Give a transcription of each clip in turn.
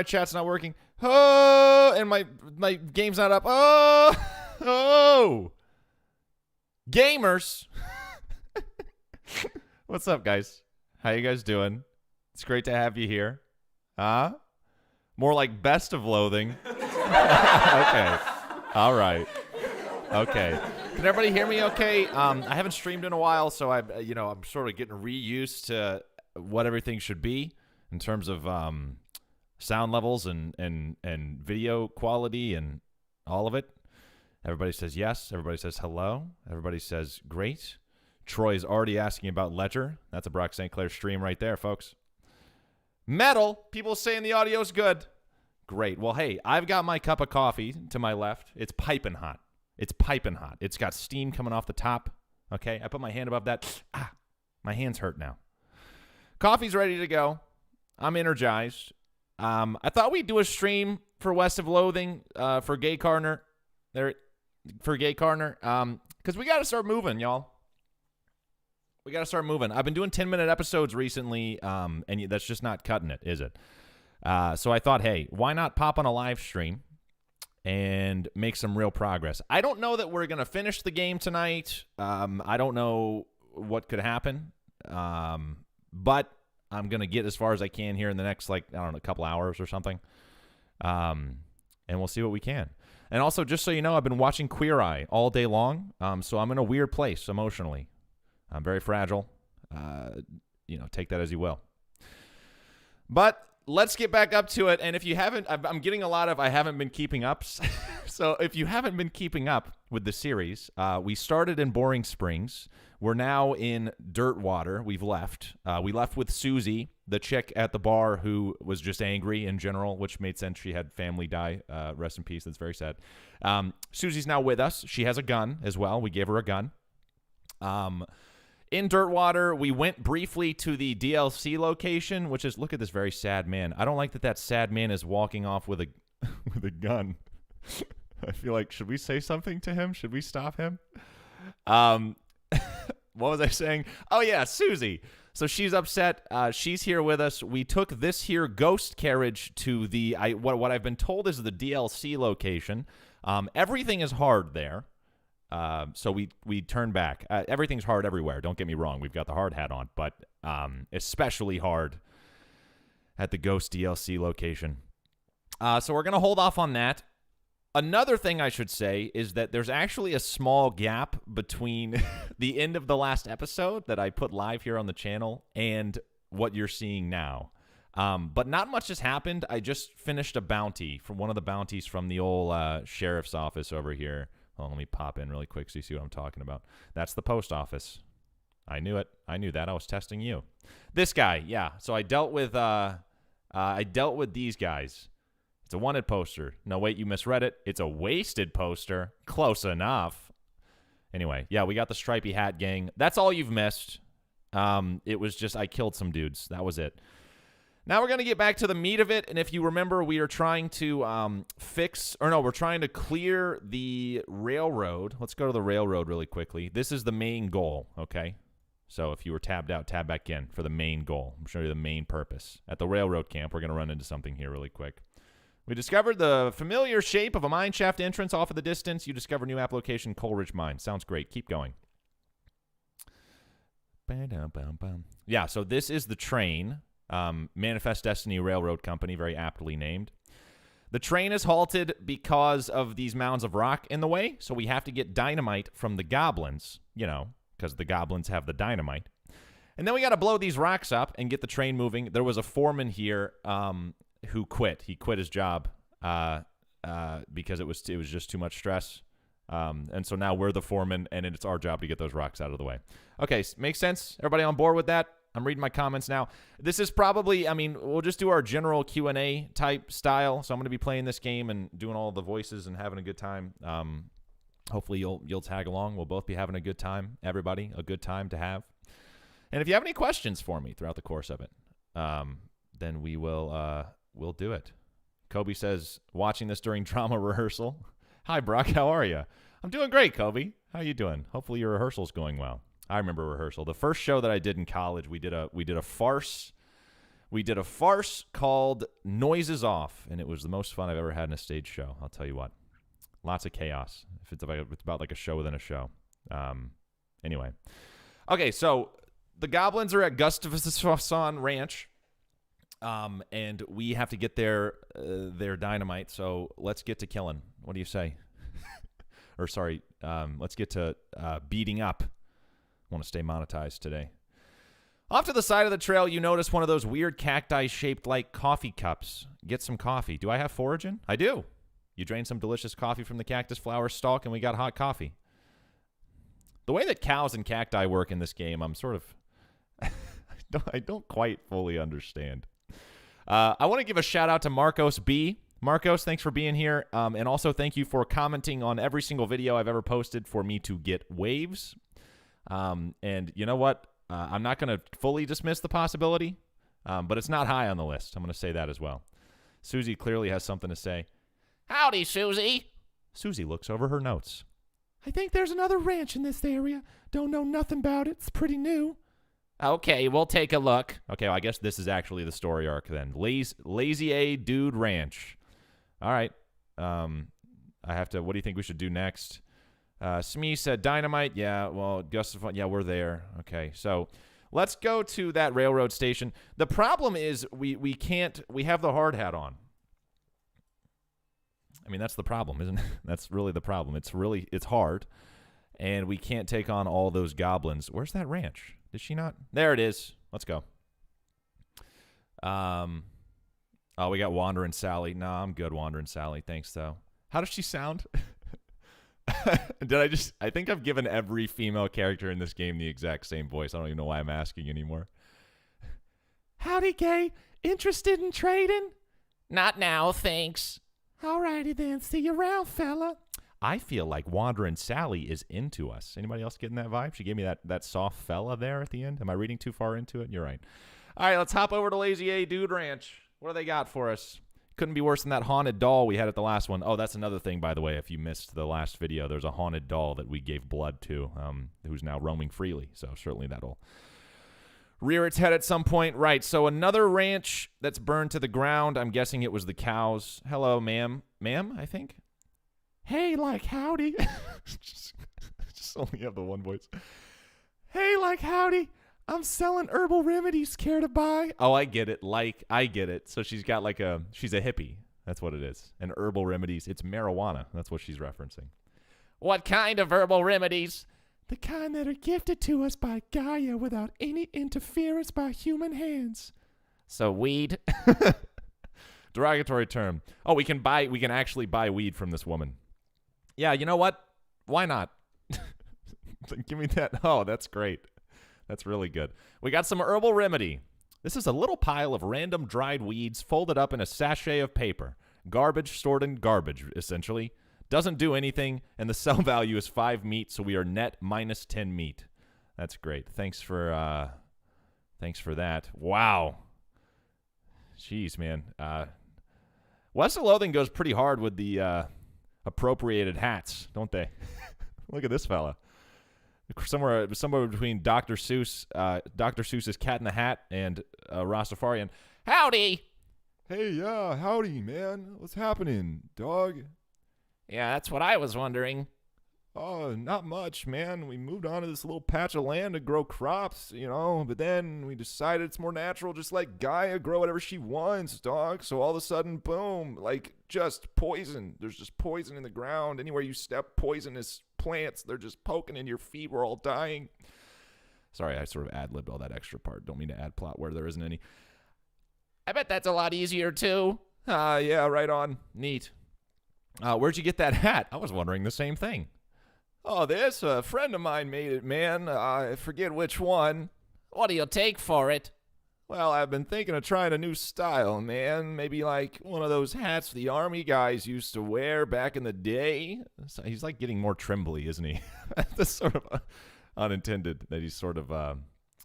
chat's not working. Oh, and my game's not up. Oh. Gamers. What's up, guys? How you guys doing? It's great to have you here. More like best of Loathing. Okay. All right. Okay. Can everybody hear me okay? I haven't streamed in a while, so I'm sort of getting reused to what everything should be in terms of sound levels and video quality and all of it. Everybody says yes. Everybody says hello. Everybody says great. Troy's already asking about Ledger. That's a Brock St. Clair stream right there, folks. Metal. People saying the audio's good. Great. Well, hey, I've got my cup of coffee to my left. It's piping hot. It's piping hot. It's got steam coming off the top. Okay, I put my hand above that. My hands hurt now. Coffee's ready to go. I'm energized. I thought we'd do a stream for West of Loathing for Gay Carner. Because we got to start moving, y'all. We got to start moving. I've been doing 10-minute episodes recently, and that's just not cutting it, is it? So I thought, hey, why not pop on a live stream and make some real progress? I don't know that we're going to finish the game tonight. I don't know what could happen, but I'm going to get as far as I can here in the next, a couple hours or something, and we'll see what we can. And also, just so you know, I've been watching Queer Eye all day long, so I'm in a weird place emotionally. I'm very fragile. Take that as you will. But let's get back up to it. And if you haven't, I'm getting a lot of I haven't been keeping up. So if you haven't been keeping up with the series, we started in Boring Springs. We're now in Dirtwater. We've left. We left with Susie, the chick at the bar who was just angry in general, which made sense. She had family die. Rest in peace. That's very sad. Susie's now with us. She has a gun as well. We gave her a gun. In Dirtwater, we went briefly to the DLC location, which is, look at this very sad man. I don't like that sad man is walking off with a with a gun. I feel like, should we say something to him? Should we stop him? What was I saying? Oh, yeah, Susie. So she's upset. She's here with us. We took this here ghost carriage to the what I've been told is the DLC location. Everything is hard there. So we turn back. Everything's hard everywhere. Don't get me wrong. We've got the hard hat on, but especially hard at the Ghost DLC location. So we're going to hold off on that. Another thing I should say is that there's actually a small gap between the end of the last episode that I put live here on the channel and what you're seeing now. But not much has happened. I just finished a bounty from one of the bounties from the old sheriff's office over here. Well, let me pop in really quick so you see what I'm talking about. That's the post office. I knew it. I knew that. I was testing you. This guy, yeah. So I dealt with these guys. It's a wanted poster. No, wait, you misread it. It's a wasted poster. Close enough. Anyway, yeah, we got the stripy hat gang. That's all you've missed. It was just I killed some dudes. That was it. Now we're going to get back to the meat of it, and if you remember, we are trying to we're trying to clear the railroad. Let's go to the railroad really quickly. This is the main goal, okay? So if you were tabbed out, tab back in for the main goal. I'm showing you the main purpose. At the railroad camp, we're going to run into something here really quick. We discovered the familiar shape of a mine shaft entrance off of the distance. You discover new application, Coleridge Mine. Sounds great. Keep going. Yeah, so this is the train. Manifest Destiny Railroad Company, very aptly named. The train is halted because of these mounds of rock in the way, so we have to get dynamite from the goblins, because the goblins have the dynamite. And then we got to blow these rocks up and get the train moving. There was a foreman here who quit. He quit his job because it was just too much stress. And so now we're the foreman, and it's our job to get those rocks out of the way. Okay, makes sense? Everybody on board with that? I'm reading my comments now. This is probably, we'll just do our general Q&A type style. So I'm going to be playing this game and doing all the voices and having a good time. Hopefully you'll tag along. We'll both be having a good time. Everybody, a good time to have. And if you have any questions for me throughout the course of it, then we'll do it. Kobe says, watching this during drama rehearsal. Hi, Brock. How are you? I'm doing great, Kobe. How you doing? Hopefully your rehearsal's going well. I remember rehearsal. The first show that I did in college, we did a farce. we did a farce called Noises Off, and it was the most fun I've ever had in a stage show. I'll tell you what. Lots of chaos. If it's about like a show within a show. Anyway. Okay, so the goblins are at Gustafsson Ranch, and we have to get their dynamite, so let's get to killing. What do you say? Or sorry, let's get to beating up. I want to stay monetized today. Off to the side of the trail, you notice one of those weird cacti shaped like coffee cups. Get some coffee. Do I have foraging? I do. You drain some delicious coffee from the cactus flower stalk, and we got hot coffee. The way that cows and cacti work in this game, I'm sort of... I don't quite fully understand. I want to give a shout out to Marcos B. Marcos, thanks for being here. And also thank you for commenting on every single video I've ever posted for me to get waves. And you know what? I'm not going to fully dismiss the possibility, but it's not high on the list. I'm going to say that as well. Susie clearly has something to say. Howdy, Susie. Susie looks over her notes. I think there's another ranch in this area. Don't know nothing about it. It's pretty new. Okay, we'll take a look. Okay, well, I guess this is actually the story arc then. Lazy A Dude Ranch. All right. I have to, what do you think we should do next? Smee said dynamite. Yeah, well, Gustav, yeah, we're there. Okay, so let's go to that railroad station. The problem is we can't, we have the hard hat on. I mean, that's the problem, isn't it? That's really the problem. It's hard, and we can't take on all those goblins. Where's that ranch? Did she not? There it is. Let's go. Oh, we got Wandering Sally. No, I'm good, Wandering Sally. Thanks, though. How does she sound? I think I've given every female character in this game the exact same voice. I don't even know why I'm asking anymore. Howdy, gay. Interested in trading? Not now, thanks. Alrighty then, see you around, fella. I feel like Wandering Sally is into us. Anybody else getting that vibe? She gave me that soft fella there at the end. Am I reading too far into it? You're right. All right, let's hop over to Lazy A Dude Ranch. What do they got for us? Couldn't be worse than that haunted doll we had at the last one. Oh, that's another thing, by the way. If you missed the last video, there's a haunted doll that we gave blood to, who's now roaming freely. So certainly that'll rear its head at some point. Right, so another ranch that's burned to the ground. I'm guessing it was the cows. Hello, ma'am. Ma'am, I think? Hey, like, howdy. just only have the one voice. Hey, like, howdy. I'm selling herbal remedies. Care to buy? Oh, I get it. Like, I get it. So she's got like she's a hippie. That's what it is. And herbal remedies. It's marijuana. That's what she's referencing. What kind of herbal remedies? The kind that are gifted to us by Gaia without any interference by human hands. So weed? Derogatory term. Oh, we can actually buy weed from this woman. Yeah, you know what? Why not? Give me that. Oh, that's great. That's really good. We got some herbal remedy. This is a little pile of random dried weeds folded up in a sachet of paper. Garbage stored in garbage, essentially. Doesn't do anything, and the sell value is 5 meat, so we are net minus 10 meat. That's great. Thanks for that. Wow. Jeez, man. West of Loathing goes pretty hard with the appropriated hats, don't they? Look at this fella. Somewhere between Dr. Seuss's Cat in the Hat and Rastafarian. Howdy! Hey, yeah, howdy, man. What's happening, dog? Yeah, that's what I was wondering. Oh, not much, man. We moved on to this little patch of land to grow crops, but then we decided it's more natural, just like Gaia, grow whatever she wants, dog. So all of a sudden, boom, like just poison. There's just poison in the ground. Anywhere you step, poisonous plants. They're just poking in your feet. We're all dying. Sorry, I sort of ad-libbed all that extra part. Don't mean to add plot where there isn't any. I bet that's a lot easier, too. Yeah, right on. Neat. Where'd you get that hat? I was wondering the same thing. Oh, this, a friend of mine made it, man. I forget which one. What do you take for it? Well, I've been thinking of trying a new style, man. Maybe like one of those hats the army guys used to wear back in the day. So he's like getting more trembly, isn't he? That's sort of unintended that he's sort of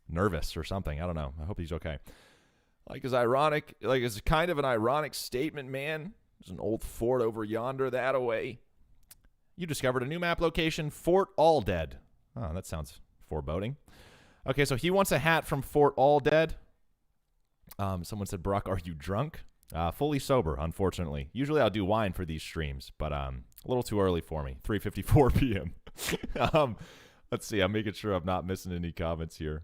nervous or something. I don't know. I hope he's okay. It's kind of an ironic statement, man. There's an old fort over yonder that away. You discovered a new map location, Fort Alldead. Oh, that sounds foreboding. Okay, so he wants a hat from Fort Alldead. Someone said, Brock, are you drunk? Fully sober, unfortunately. Usually I'll do wine for these streams, but a little too early for me. 3:54 p.m. Let's see. I'm making sure I'm not missing any comments here.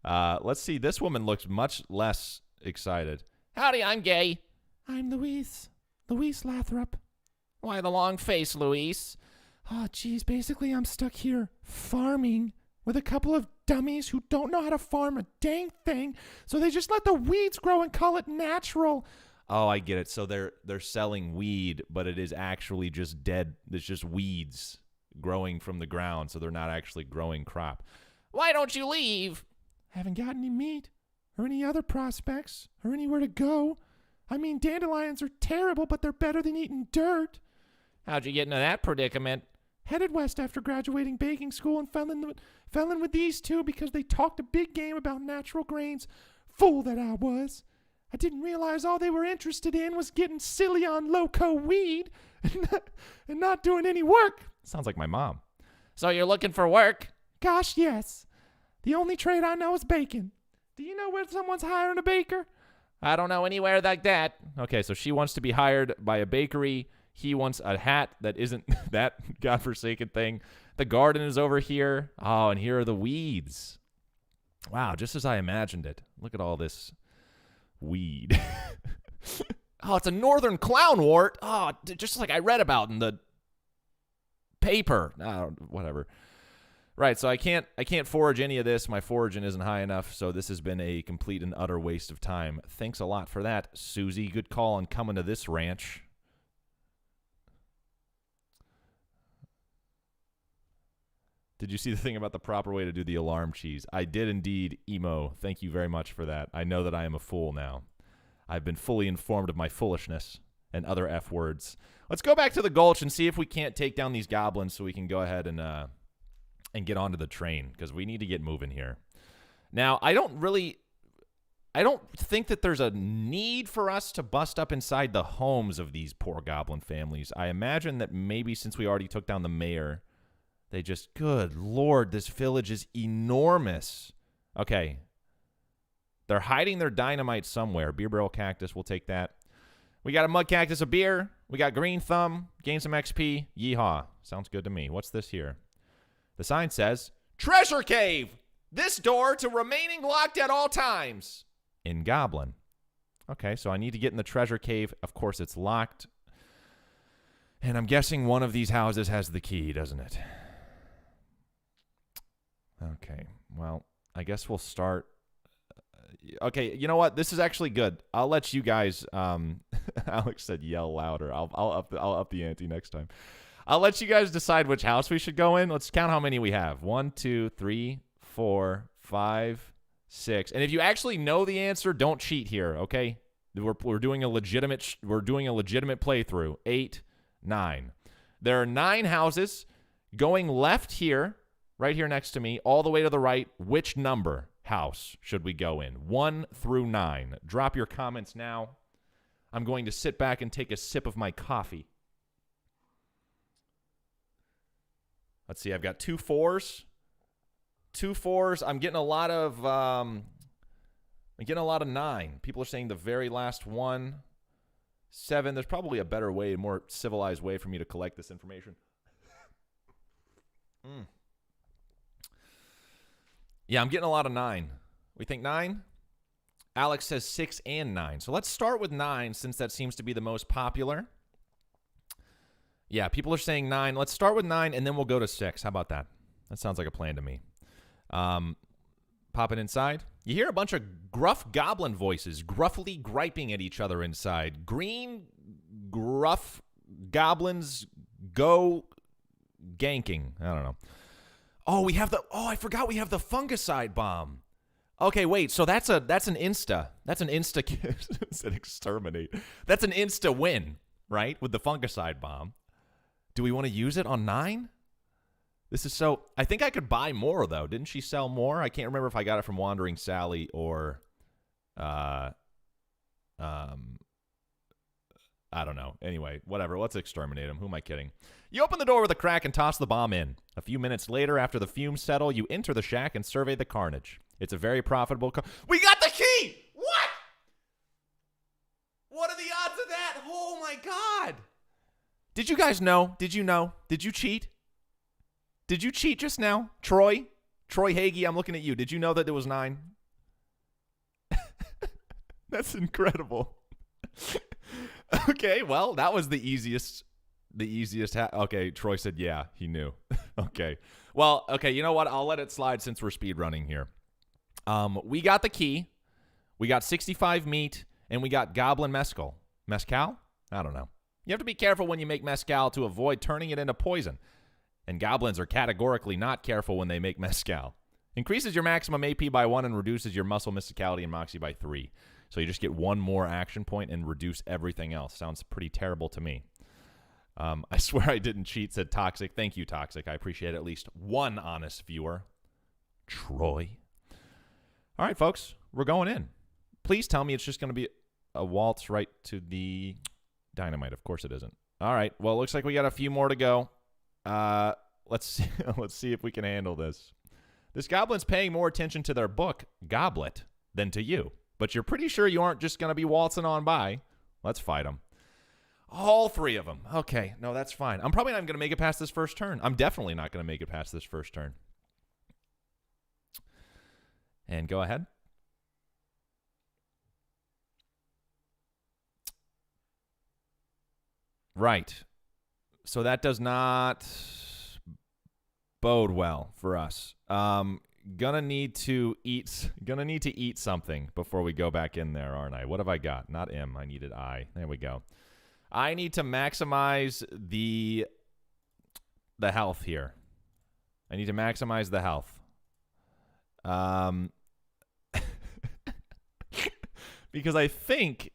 Let's see. This woman looks much less excited. Howdy, I'm gay. I'm Luis. Luis Lathrop. Why the long face, Luis? Oh, geez. Basically, I'm stuck here farming with a couple of dummies who don't know how to farm a dang thing, so they just let the weeds grow and call it natural. Oh, I get it. So they're selling weed, but it is actually just dead. It's just weeds growing from the ground, so they're not actually growing crop. Why don't you leave? Haven't got any meat or any other prospects or anywhere to go. I mean, dandelions are terrible, but they're better than eating dirt. How'd you get into that predicament? Headed west after graduating baking school and fell in with these two because they talked a big game about natural grains. Fool that I was. I didn't realize all they were interested in was getting silly on loco weed and not doing any work. Sounds like my mom. So you're looking for work? Gosh, yes. The only trade I know is baking. Do you know where someone's hiring a baker? I don't know anywhere like that. Okay, so she wants to be hired by a bakery. He wants a hat that isn't that godforsaken thing. The garden is over here. Oh, and here are the weeds. Wow, just as I imagined it. Look at all this weed. Oh, it's a northern clownwort. Oh, just like I read about in the paper. Whatever. Right, so I can't forage any of this. My foraging isn't high enough, so this has been a complete and utter waste of time. Thanks a lot for that, Susie. Good call on coming to this ranch. Did you see the thing about the proper way to do the alarm cheese? I did indeed, Emo. Thank you very much for that. I know that I am a fool now. I've been fully informed of my foolishness and other F words. Let's go back to the gulch and see if we can't take down these goblins so we can go ahead and get onto the train, because we need to get moving here. Now, I don't think that there's a need for us to bust up inside the homes of these poor goblin families. I imagine that maybe since we already took down the mayor, they just, good Lord, this village is enormous. Okay. They're hiding their dynamite somewhere. Beer barrel cactus, we'll take that. We got a mud cactus of beer. We got green thumb. Gain some XP. Yeehaw. Sounds good to me. What's this here? The sign says, Treasure Cave! This door to remaining locked at all times. In Goblin. Okay, so I need to get in the treasure cave. Of course, it's locked. And I'm guessing one of these houses has the key, doesn't it? Okay, well, I guess we'll start. Okay, you know what? This is actually good. I'll let you guys. Alex said, "Yell louder." I'll up the ante next time. I'll let you guys decide which house we should go in. Let's count how many we have. 1, 2, 3, 4, 5, 6. And if you actually know the answer, don't cheat here. Okay, we're doing a legitimate playthrough. 8, 9. There are 9 houses going left here. Right here next to me, all the way to the right. Which number house should we go in? 1 through 9. Drop your comments now. I'm going to sit back and take a sip of my coffee. Let's see. I've got 2 4s. 2 4s. I'm getting a lot of 9. People are saying the very last one. 7. There's probably a better way, a more civilized way for me to collect this information. Yeah, I'm getting a lot of 9. We think 9? Alex says 6 and 9. So let's start with 9 since that seems to be the most popular. Yeah, people are saying 9. Let's start with 9 and then we'll go to 6. How about that? That sounds like a plan to me. Pop it inside. You hear a bunch of gruff goblin voices gruffly griping at each other inside. Green, gruff goblins go ganking. I don't know. Oh, I forgot we have the fungicide bomb. Okay, wait. So that's an insta. That's an insta. It's an exterminate. That's an insta win, right? With the fungicide bomb. Do we want to use it on 9? This is so. I think I could buy more though. Didn't she sell more? I can't remember if I got it from Wandering Sally or, I don't know. Anyway, whatever. Let's exterminate him. Who am I kidding? You open the door with a crack and toss the bomb in. A few minutes later, after the fumes settle, you enter the shack and survey the carnage. It's a very profitable. We got the key! What? my God. Did you guys know? Did you know? Did you cheat? Did you cheat just now? Troy Hagee, I'm looking at you. Did you know that it was 9? That's incredible. Okay, well, that was the easiest. Okay, Troy said, yeah, he knew. Okay. Well, okay, you know what? I'll let it slide since we're speed running here. We got the key. We got 65 meat, and we got goblin mezcal. Mezcal? I don't know. You have to be careful when you make mezcal to avoid turning it into poison. And goblins are categorically not careful when they make mezcal. Increases your maximum AP by 1 and reduces your muscle mysticality and moxie by 3. So you just get 1 more action point and reduce everything else. Sounds pretty terrible to me. I swear I didn't cheat, said Toxic. Thank you, Toxic. I appreciate at least one honest viewer. Troy. All right, folks, we're going in. Please tell me it's just going to be a waltz right to the dynamite. Of course it isn't. All right, well, it looks like we got a few more to go. Let's see if we can handle this. This goblin's paying more attention to their book, Goblet, than to you. But you're pretty sure you aren't just going to be waltzing on by. Let's fight them. All 3 of them. Okay, no, that's fine. I'm probably not going to make it past this first turn. I'm definitely not going to make it past this first turn. And go ahead. Right. So that does not bode well for us. Gonna need to eat something before we go back in there, aren't I? What have I got? Not M. I needed I. There we go. I need to maximize the health here. I need to maximize the health. Because I think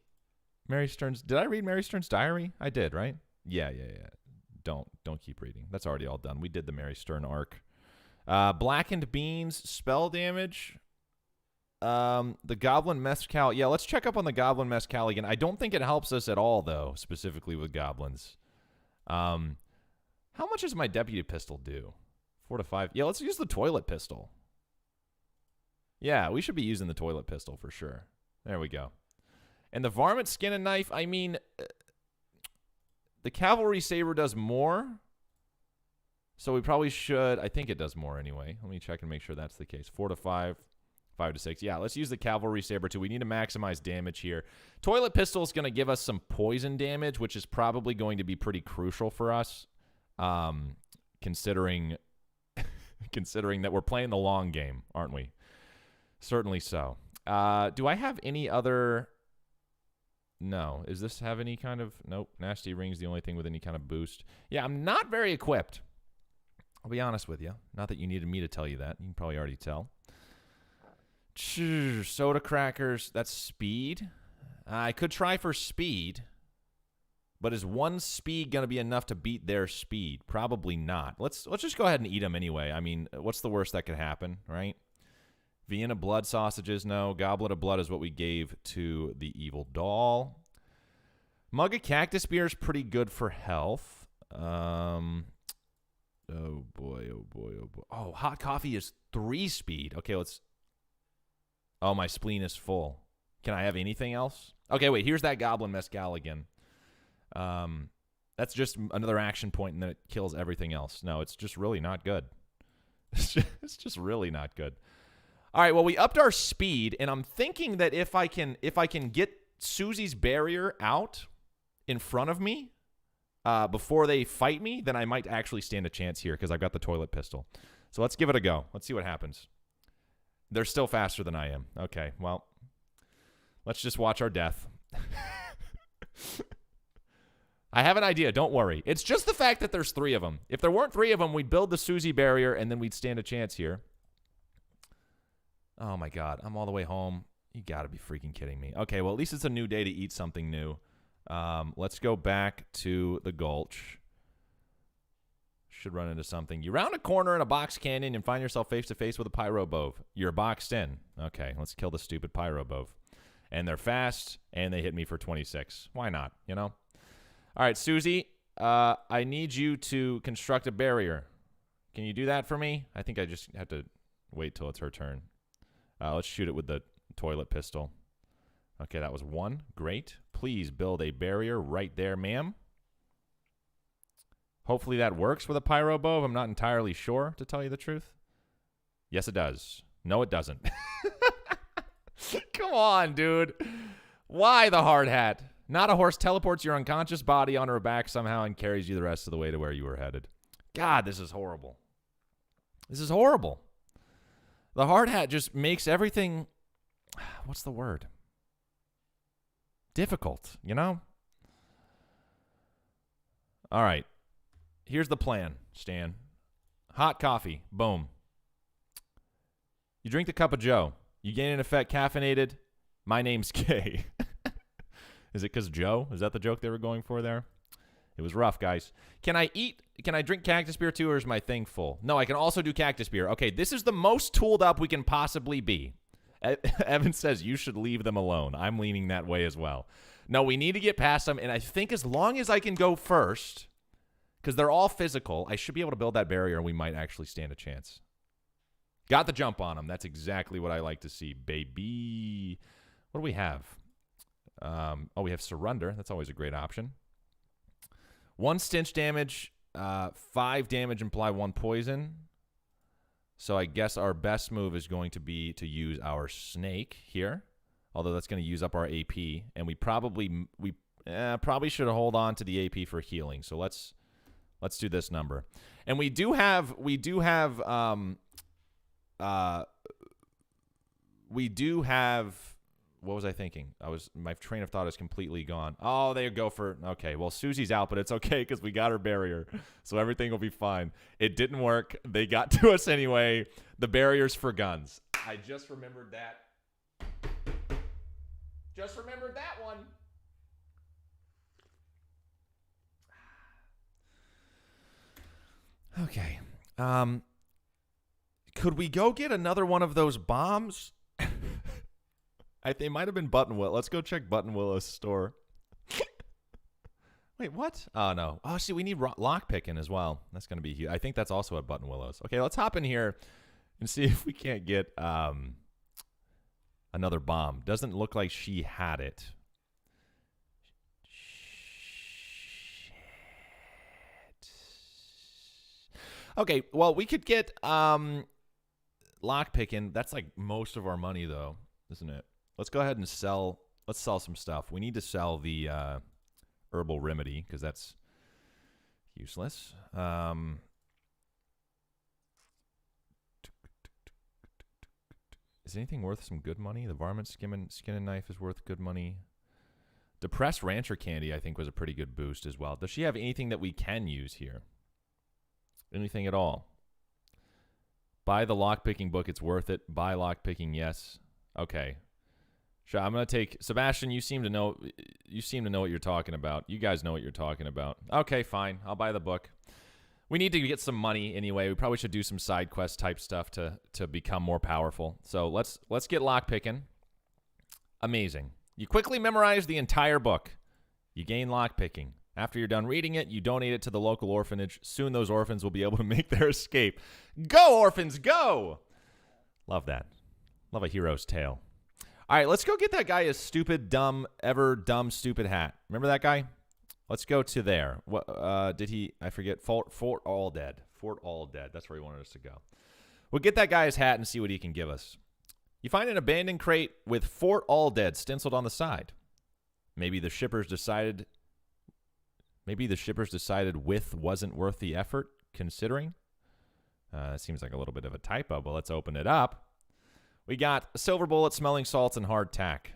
Mary Stern's... Did I read Mary Stern's diary? I did, right? Yeah. Don't keep reading. That's already all done. We did the Mary Stern arc. Blackened beans, spell damage. The goblin mezcal. Yeah, let's check up on the goblin mezcal again. I don't think it helps us at all, though, specifically with goblins. How much does my deputy pistol do? 4 to 5. Yeah, let's use the toilet pistol. Yeah, we should be using the toilet pistol for sure. There we go. And the varmint skin and knife, I mean, the cavalry saber does more. So we probably should. I think it does more anyway. Let me check and make sure that's the case. 4 to 5. 5 to 6. Yeah, let's use the cavalry saber too. We need to maximize damage here. Toilet pistol is going to give us some poison damage, which is probably going to be pretty crucial for us, considering that we're playing the long game, aren't we? Certainly so. Do I have any other... No. Does this have any kind of... Nope. Nasty Ring's the only thing with any kind of boost. Yeah, I'm not very equipped. I'll be honest with you. Not that you needed me to tell you that. You can probably already tell. Soda crackers. That's speed. I could try for speed. But is 1 speed going to be enough to beat their speed? Probably not. Let's just go ahead and eat them anyway. I mean, what's the worst that could happen, right? Vienna blood sausages, no. Goblet of blood is what we gave to the evil doll. Mug of cactus beer is pretty good for health. Oh boy. Oh, hot coffee is 3 speed. Okay, let's... Oh, my spleen is full. Can I have anything else? Okay, wait, here's that goblin mezcal again. That's just another action point, and then it kills everything else. No, it's just really not good. It's just really not good. All right, well, we upped our speed, and I'm thinking that if I can get Susie's barrier out in front of me before they fight me, then I might actually stand a chance here because I've got the toilet pistol. So let's give it a go. Let's see what happens. They're still faster than I am. Okay, well, let's just watch our death. I have an idea. Don't worry. It's just the fact that there's 3 of them. If there weren't 3 of them, we'd build the Susie barrier, and then we'd stand a chance here. Oh, my God. I'm all the way home. You got to be freaking kidding me. Okay, well, at least it's a new day to eat something new. Let's go back to the Gulch. Should run into something. You round a corner in a box canyon and find yourself face-to-face with a pyrobove. You're boxed in. Okay, let's kill the stupid pyrobove. And they're fast, and they hit me for 26. Why not, you know? All right, Susie, I need you to construct a barrier. Can you do that for me? I think I just have to wait till it's her turn. Let's shoot it with the toilet pistol. Okay, that was 1. Great. please build a barrier right there, ma'am? Hopefully that works with a pyro bow. I'm not entirely sure, to tell you the truth. Yes, it does. No, it doesn't. Come on, dude. Why the hard hat? Not a horse teleports your unconscious body onto her back somehow and carries you the rest of the way to where you were headed. God, this is horrible. This is horrible. The hard hat just makes everything, what's the word? Difficult, you know? All right. Here's the plan, Stan. Hot coffee. Boom. You drink the cup of Joe. You gain an effect caffeinated. My name's Kay. Is it because Joe? Is that the joke they were going for there? It was rough, guys. Can I drink cactus beer too, or is my thing full? No, I can also do cactus beer. Okay, this is the most tooled up we can possibly be. Evan says you should leave them alone. I'm leaning that way as well. No, we need to get past them, and I think as long as I can go first, because they're all physical, I should be able to build that barrier, and we might actually stand a chance. Got the jump on them. That's exactly what I like to see, baby. What do we have? We have Surrender. That's always a great option. 1 stench damage, 5 damage, imply 1 poison. So I guess our best move is going to be to use our snake here, although that's going to use up our AP, and we probably should hold on to the AP for healing. So let's do this number, and we do have what was I thinking? My train of thought is completely gone. Oh, they go for, okay, well, Susie's out, but it's okay because we got her barrier, so everything will be fine. It didn't work. They got to us anyway. The barrier's for guns. I just remembered that. Just remembered that one. Okay. Could we go get another one of those bombs? They might have been Buttonwillow. Let's go check Buttonwillow's store. Wait, what? Oh, no. Oh, see, we need lockpicking as well. That's going to be huge. I think that's also at Buttonwillow's. Okay, let's hop in here and see if we can't get another bomb. Doesn't look like she had it. Shit. Okay, well, we could get lockpicking. That's like most of our money, though, isn't it? Let's go ahead and sell. Let's sell some stuff. We need to sell the herbal remedy because that's useless. Is anything worth some good money? The varmint skin and knife is worth good money. Depressed rancher candy, I think, was a pretty good boost as well. Does she have anything that we can use here? Anything at all? Buy the lockpicking book. It's worth it. Buy lockpicking. Yes. Okay. Sure. I'm gonna take Sebastian. You seem to know. You seem to know what you're talking about. You guys know what you're talking about. Okay, fine. I'll buy the book. We need to get some money anyway. We probably should do some side quest type stuff to become more powerful. So let's get lockpicking. Amazing. You quickly memorize the entire book. You gain lockpicking. After you're done reading it, you donate it to the local orphanage. Soon those orphans will be able to make their escape. Go, orphans, go! Love that. Love a hero's tale. All right, let's go get that guy a stupid, dumb, stupid hat. Remember that guy? Let's go to there. What did he? I forget. Fort All Dead. Fort All Dead. That's where he wanted us to go. We'll get that guy his hat and see what he can give us. You find an abandoned crate with Fort All Dead stenciled on the side. Maybe the shippers decided with wasn't worth the effort, considering. It seems like a little bit of a typo, but let's open it up. We got silver bullet, smelling salts, and hard tack.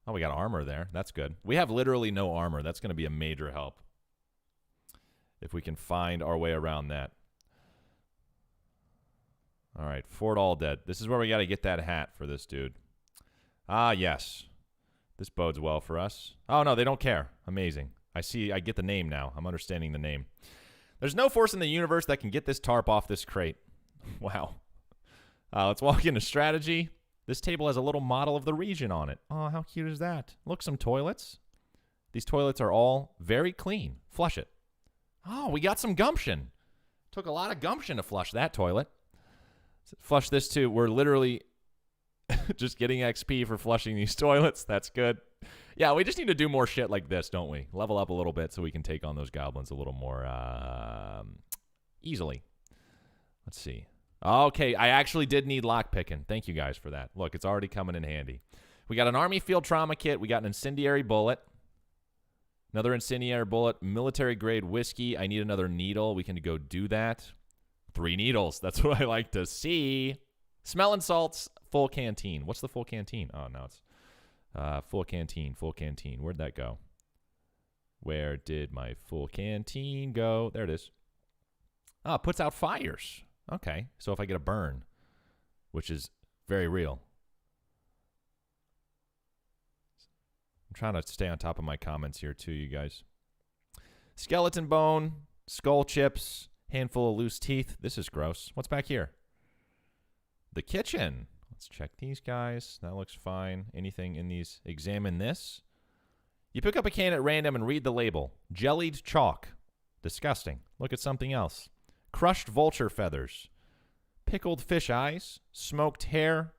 Oh, we got armor there. That's good. We have literally no armor. That's going to be a major help if we can find our way around that. All right, Fort All Dead. This is where we got to get that hat for this dude. Ah, yes. This bodes well for us. Oh, no, they don't care. Amazing. I get the name now. I'm understanding the name. There's no force in the universe that can get this tarp off this crate. Wow. Let's walk into strategy. This table has a little model of the region on it. Oh, how cute is that? Look, some toilets. These toilets are all very clean. Flush it. Oh, we got some gumption. Took a lot of gumption to flush that toilet. Flush this too. We're literally just getting XP for flushing these toilets. That's good. Yeah, we just need to do more shit like this, don't we? Level up a little bit so we can take on those goblins a little more easily. Let's see. Okay, I actually did need lockpicking. Thank you guys for that. Look, it's already coming in handy. We got an Army Field Trauma Kit. We got an incendiary bullet. Another incendiary bullet. Military-grade whiskey. I need another needle. We can go do that. 3 needles. That's what I like to see. Smelling salts. Full canteen. What's the full canteen? Oh, no, it's full canteen. Full canteen. Where'd that go? Where did my full canteen go? There it is. Oh, it puts out fires. Okay, so if I get a burn, which is very real. I'm trying to stay on top of my comments here too, you guys. Skeleton bone, skull chips, handful of loose teeth. This is gross. What's back here? The kitchen. Let's check these guys. That looks fine. Anything in these? Examine this. You pick up a can at random and read the label. Jellied chalk. Disgusting. Look at something else. Crushed vulture feathers, pickled fish eyes, smoked hair,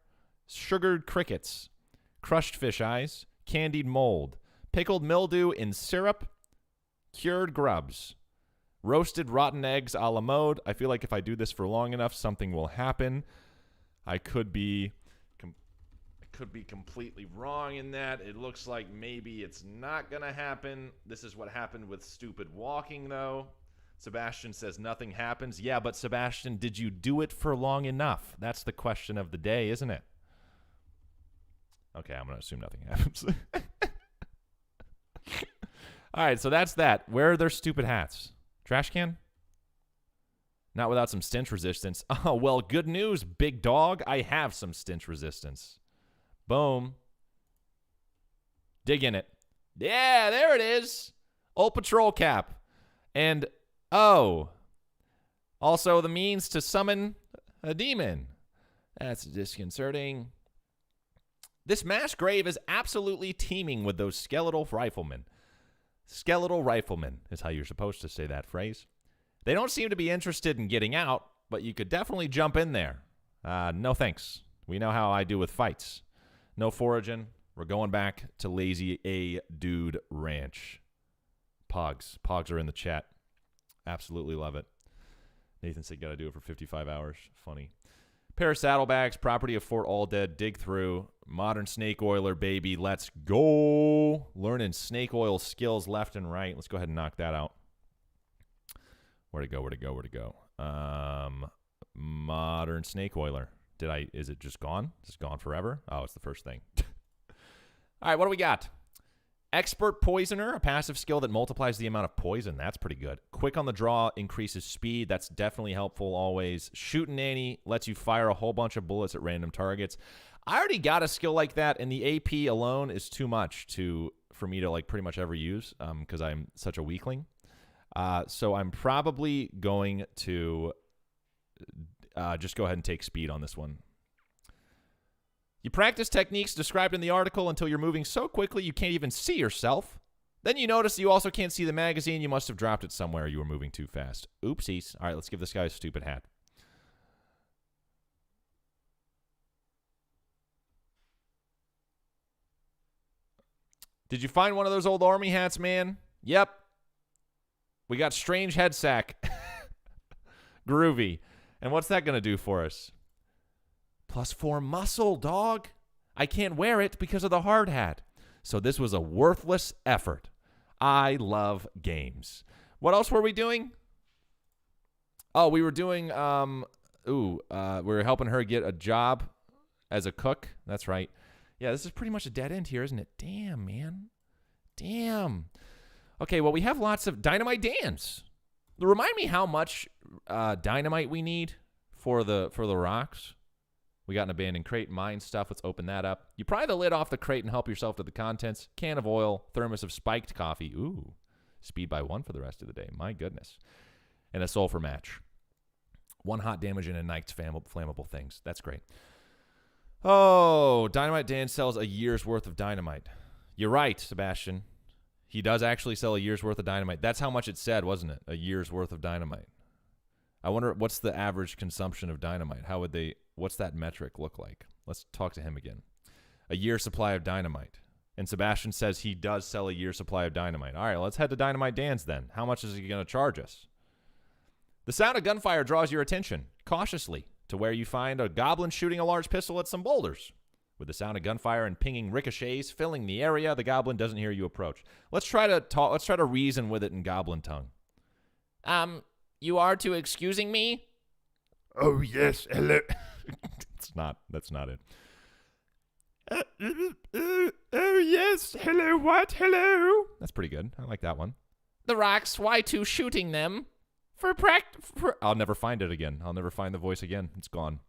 sugared crickets, crushed fish eyes, candied mold, pickled mildew in syrup, cured grubs, roasted rotten eggs a la mode. I feel like if I do this for long enough, something will happen. I could be completely wrong in that. It looks like maybe it's not going to happen. This is what happened with stupid walking, though. Sebastian says nothing happens. Yeah, but Sebastian, did you do it for long enough? That's the question of the day, isn't it? Okay, I'm going to assume nothing happens. All right, so that's that. Where are their stupid hats? Trash can? Not without some stench resistance. Oh, well, good news, big dog. I have some stench resistance. Boom. Dig in it. Yeah, there it is. Old patrol cap. And... oh, also the means to summon a demon. That's disconcerting. This mass grave is absolutely teeming with those skeletal riflemen. Skeletal riflemen is how you're supposed to say that phrase. They don't seem to be interested in getting out, but you could definitely jump in there. No thanks. We know how I do with fights. No foraging. We're going back to Lazy A Dude Ranch. Pogs. Pogs are in the chat. Absolutely love it. Nathan said, gotta do it for 55 hours. Funny. Pair of saddlebags, property of Fort Alldead, dig through. Modern snake oiler, baby. Let's go. Learning snake oil skills left and right. Let's go ahead and knock that out. Where'd it go? Modern snake oiler. Is it just gone? Is it gone forever? Oh, it's the first thing. All right, what do we got? Expert Poisoner, a passive skill that multiplies the amount of poison. That's pretty good. Quick on the draw, increases speed. That's definitely helpful always. Shoot Nanny lets you fire a whole bunch of bullets at random targets. I already got a skill like that, and the AP alone is too much for me to like pretty much ever use because I'm such a weakling. So I'm probably going to just go ahead and take speed on this one. You practice techniques described in the article until you're moving so quickly you can't even see yourself. Then you notice you also can't see the magazine. You must have dropped it somewhere. You were moving too fast. Oopsies. All right, let's give this guy a stupid hat. Did you find one of those old army hats, man? Yep. We got strange head sack. Groovy. And what's that going to do for us? +4 muscle, dog. I can't wear it because of the hard hat. So this was a worthless effort. I love games. What else were we doing? Oh, we were doing, we were helping her get a job as a cook. That's right. Yeah, this is pretty much a dead end here, isn't it? Damn, man. Damn. Okay, well, we have lots of dynamite dams. Remind me how much dynamite we need for the rocks. We got an abandoned crate, mine stuff. Let's open that up. You pry the lid off the crate and help yourself to the contents. Can of oil, thermos of spiked coffee. Ooh, speed by 1 for the rest of the day. My goodness. And a sulfur match. 1 hot damage and ignites flammable things. That's great. Oh, Dynamite Dan sells a year's worth of dynamite. You're right, Sebastian. He does actually sell a year's worth of dynamite. That's how much it said, wasn't it? A year's worth of dynamite. I wonder what's the average consumption of dynamite. What's that metric look like? Let's talk to him again. A year's supply of dynamite. And Sebastian says he does sell a year's supply of dynamite. All right, let's head to Dynamite Dan's then. How much is he going to charge us? The sound of gunfire draws your attention, cautiously, to where you find a goblin shooting a large pistol at some boulders. With the sound of gunfire and pinging ricochets filling the area, the goblin doesn't hear you approach. Let's try to talk. Let's try to reason with it in goblin tongue. You are to excusing me? Oh, yes, hello. That's not it. Oh, yes, hello, what, hello? That's pretty good. I like that one. The rocks, why to shooting them? I'll never find it again. I'll never find the voice again. It's gone.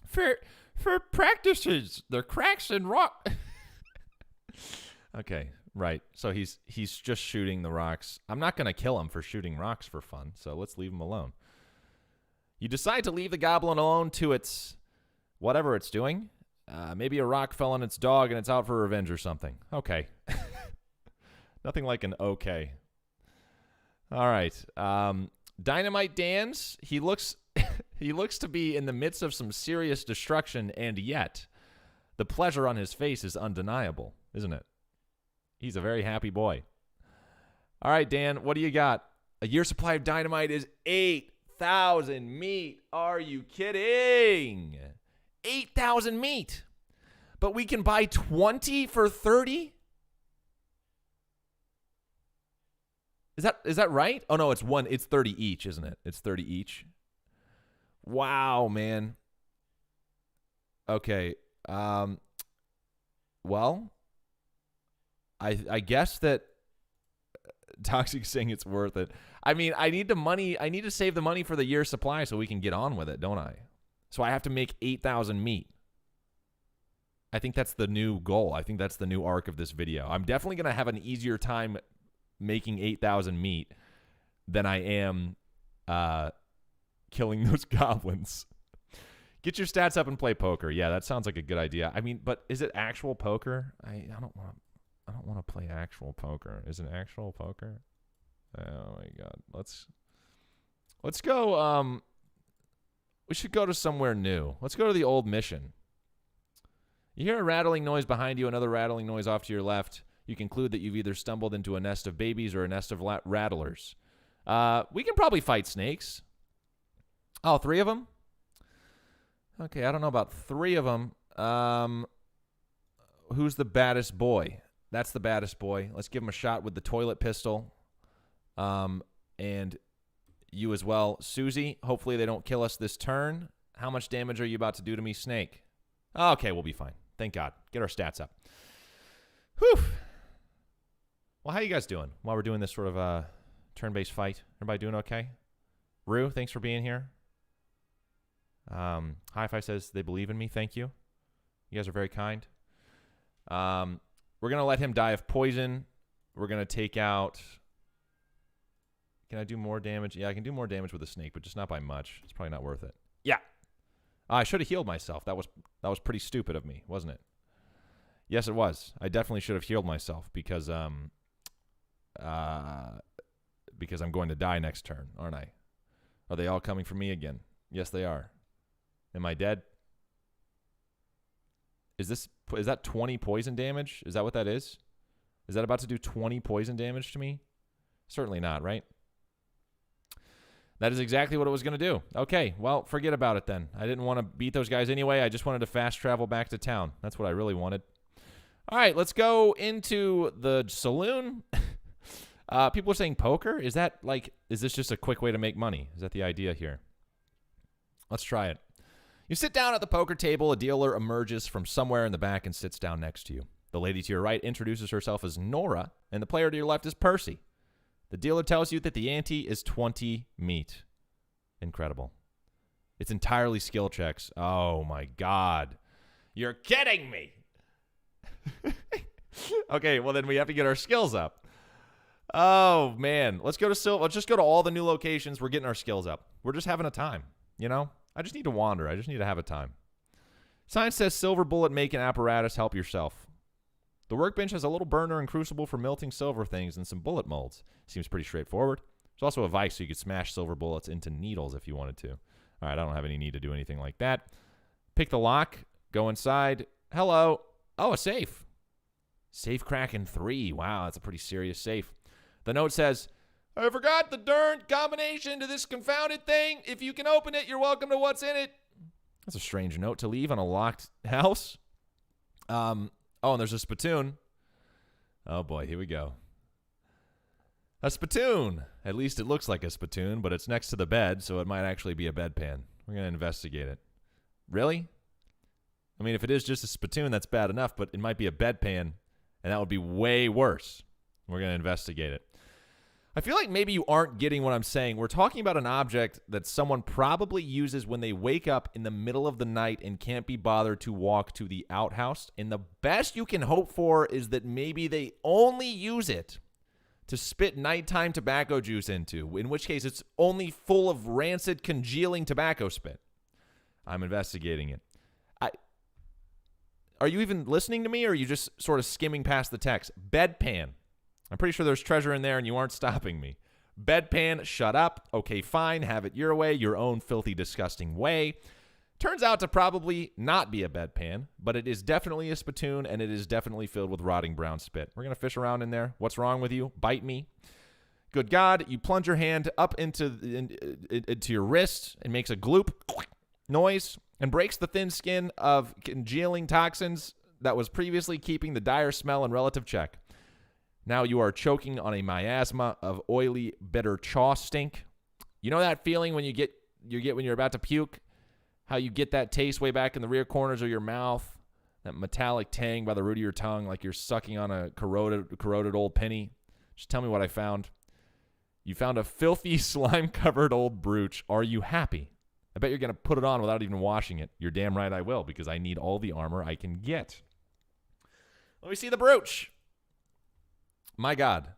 For practices, the cracks and rock. Okay, right. So he's just shooting the rocks. I'm not going to kill him for shooting rocks for fun, so let's leave him alone. You decide to leave the goblin alone to its whatever it's doing. Maybe a rock fell on its dog and it's out for revenge or something. Okay. Nothing like an okay. All right. Dynamite Dan's, he looks to be in the midst of some serious destruction, and yet the pleasure on his face is undeniable, isn't it? He's a very happy boy. All right, Dan, what do you got? A year's supply of dynamite is 8,000 meat. Are you kidding? 8,000 meat. But we can buy 20 for 30? Is that right? Oh no, it's 30 each, isn't it? It's 30 each. Wow, man. Okay. Well, I guess that Toxic's saying it's worth it. I mean, I need to save the money for the year's supply so we can get on with it, don't I? So I have to make 8,000 meat. I think that's the new goal. I think that's the new arc of this video. I'm definitely going to have an easier time making 8,000 meat than I am killing those goblins. Get your stats up and play poker. Yeah, that sounds like a good idea. I mean, but is it actual poker? I don't want to play actual poker. Is it actual poker? Oh my god. Let's go we should go to somewhere new. Let's go to the old mission. You hear a rattling noise behind you, another rattling noise off to your left. You conclude that you've either stumbled into a nest of babies or a nest of rattlers. We can probably fight snakes. Oh, 3 of them? Okay, I don't know about 3 of them. Who's the baddest boy? That's the baddest boy. Let's give him a shot with the toilet pistol. And you as well. Susie, hopefully they don't kill us this turn. How much damage are you about to do to me, Snake? Okay, we'll be fine. Thank God. Get our stats up. Whew. Well, how you guys doing while we're doing this sort of turn-based fight? Everybody doing okay? Rue, thanks for being here. Hi-Fi says they believe in me. Thank you. You guys are very kind. We're going to let him die of poison. We're going to take out... Can I do more damage? Yeah, I can do more damage with a snake, but just not by much. It's probably not worth it. Yeah. I should have healed myself. That was pretty stupid of me, wasn't it? Yes, it was. I definitely should have healed myself because I'm going to die next turn, aren't I? Are they all coming for me again? Yes, they are. Am I dead? Is that 20 poison damage? Is that what that is? Is that about to do 20 poison damage to me? Certainly not, right? That is exactly what it was going to do. Okay, well, forget about it then. I didn't want to beat those guys anyway. I just wanted to fast travel back to town. That's what I really wanted. All right, let's go into the saloon. People are saying poker. Is this just a quick way to make money? Is that the idea here? Let's try it. You sit down at the poker table. A dealer emerges from somewhere in the back and sits down next to you. The lady to your right introduces herself as Nora, and the player to your left is Percy. The dealer tells you that the ante is 20 meat. Incredible. It's entirely skill checks. Oh, my God. You're kidding me. Okay, well, then we have to get our skills up. Oh, man. Let's just go to all the new locations. We're getting our skills up. We're just having a time, you know? I just need to wander. I just need to have a time. Sign says silver bullet making apparatus, help yourself. The workbench has a little burner and crucible for melting silver things and some bullet molds. Seems pretty straightforward. There's also a vise so you could smash silver bullets into needles if you wanted to. All right, I don't have any need to do anything like that. Pick the lock. Go inside. Hello. Oh, a safe. Safe Kraken 3. Wow, that's a pretty serious safe. The note says, I forgot the darn combination to this confounded thing. If you can open it, you're welcome to what's in it. that's a strange note to leave on a locked house. Oh, and there's a spittoon. Oh, boy, here we go. A spittoon. At least it looks like a spittoon, but it's next to the bed, so it might actually be a bedpan. We're going to investigate it. Really? I mean, if it is just a spittoon, that's bad enough, but it might be a bedpan, and that would be way worse. We're going to investigate it. I feel like maybe you aren't getting what I'm saying. We're talking about an object that someone probably uses when they wake up in the middle of the night and can't be bothered to walk to the outhouse. And the best you can hope for is that maybe they only use it to spit nighttime tobacco juice into, in which case it's only full of rancid, congealing tobacco spit. I'm investigating it. Are you even listening to me, or are you just sort of skimming past the text? Bedpan. I'm pretty sure there's treasure in there, and you aren't stopping me. Bedpan, shut up. Okay, fine. Have it your way, your own filthy, disgusting way. Turns out to probably not be a bedpan, but it is definitely a spittoon, and it is definitely filled with rotting brown spit. We're going to fish around in there. What's wrong with you? Bite me. Good God. You plunge your hand up into your wrist. It makes a gloop noise and breaks the thin skin of congealing toxins that was previously keeping the dire smell in relative check. Now you are choking on a miasma of oily, bitter chaw stink. You know that feeling when you get when you're about to puke? How you get that taste way back in the rear corners of your mouth? That metallic tang by the root of your tongue, like you're sucking on a corroded old penny. Just tell me what I found. You found a filthy, slime-covered old brooch. Are you happy? I bet you're going to put it on without even washing it. You're damn right I will, because I need all the armor I can get. Let me see the brooch. My God.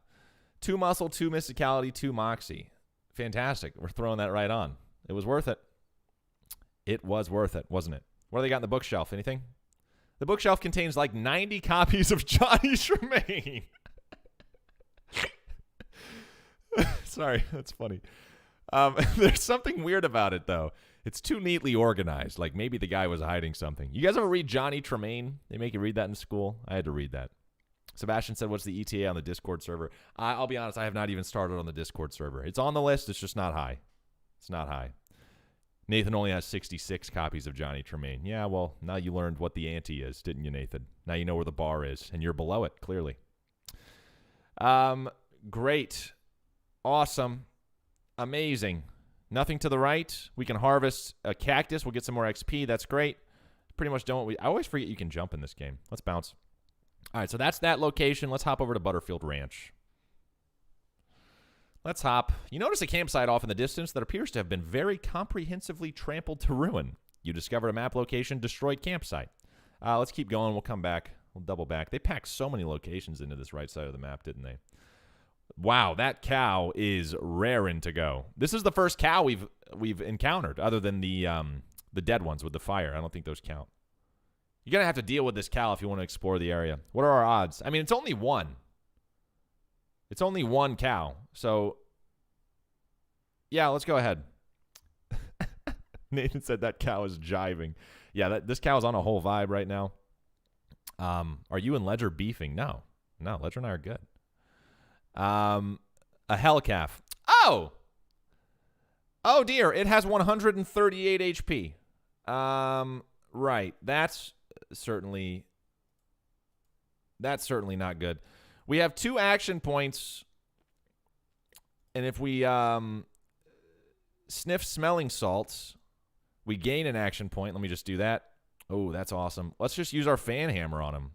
2 muscle, 2 mysticality, 2 moxie. Fantastic. We're throwing that right on. It was worth it. It was worth it, wasn't it? What do they got in the bookshelf? Anything? The bookshelf contains like 90 copies of Johnny Tremaine. Sorry, that's funny. There's something weird about it, though. It's too neatly organized. Like maybe the guy was hiding something. You guys ever read Johnny Tremaine? They make you read that in school? I had to read that. Sebastian said, what's the ETA on the Discord server? I'll be honest, I have not even started on the Discord server. It's on the list. It's just not high. It's not high. Nathan only has 66 copies of Johnny Tremaine. Yeah, well, now you learned what the ante is, didn't you, Nathan? Now you know where the bar is, and you're below it, clearly. Great. Awesome. Amazing. Nothing to the right. We can harvest a cactus. We'll get some more XP. That's great. Pretty much done what we... I always forget you can jump in this game. Let's bounce. All right, so that's that location. Let's hop over to Butterfield Ranch. Let's hop. You notice a campsite off in the distance that appears to have been very comprehensively trampled to ruin. You discovered a map location, destroyed campsite. Let's keep going. We'll come back. We'll double back. They packed so many locations into this right side of the map, didn't they? Wow, that cow is raring to go. This is the first cow we've encountered, other than the dead ones with the fire. I don't think those count. You're going to have to deal with this cow if you want to explore the area. What are our odds? I mean, it's only one. It's only one cow. So, yeah, let's go ahead. Nathan said that cow is jiving. Yeah, this cow is on a whole vibe right now. Are you and Ledger beefing? No, Ledger and I are good. A hell calf. Oh, dear. It has 138 HP. Right. That's certainly not good. We have 2 action points, and if we sniff smelling salts, we gain an action point. Let me just do that. Oh, that's awesome. Let's just use our fan hammer on him.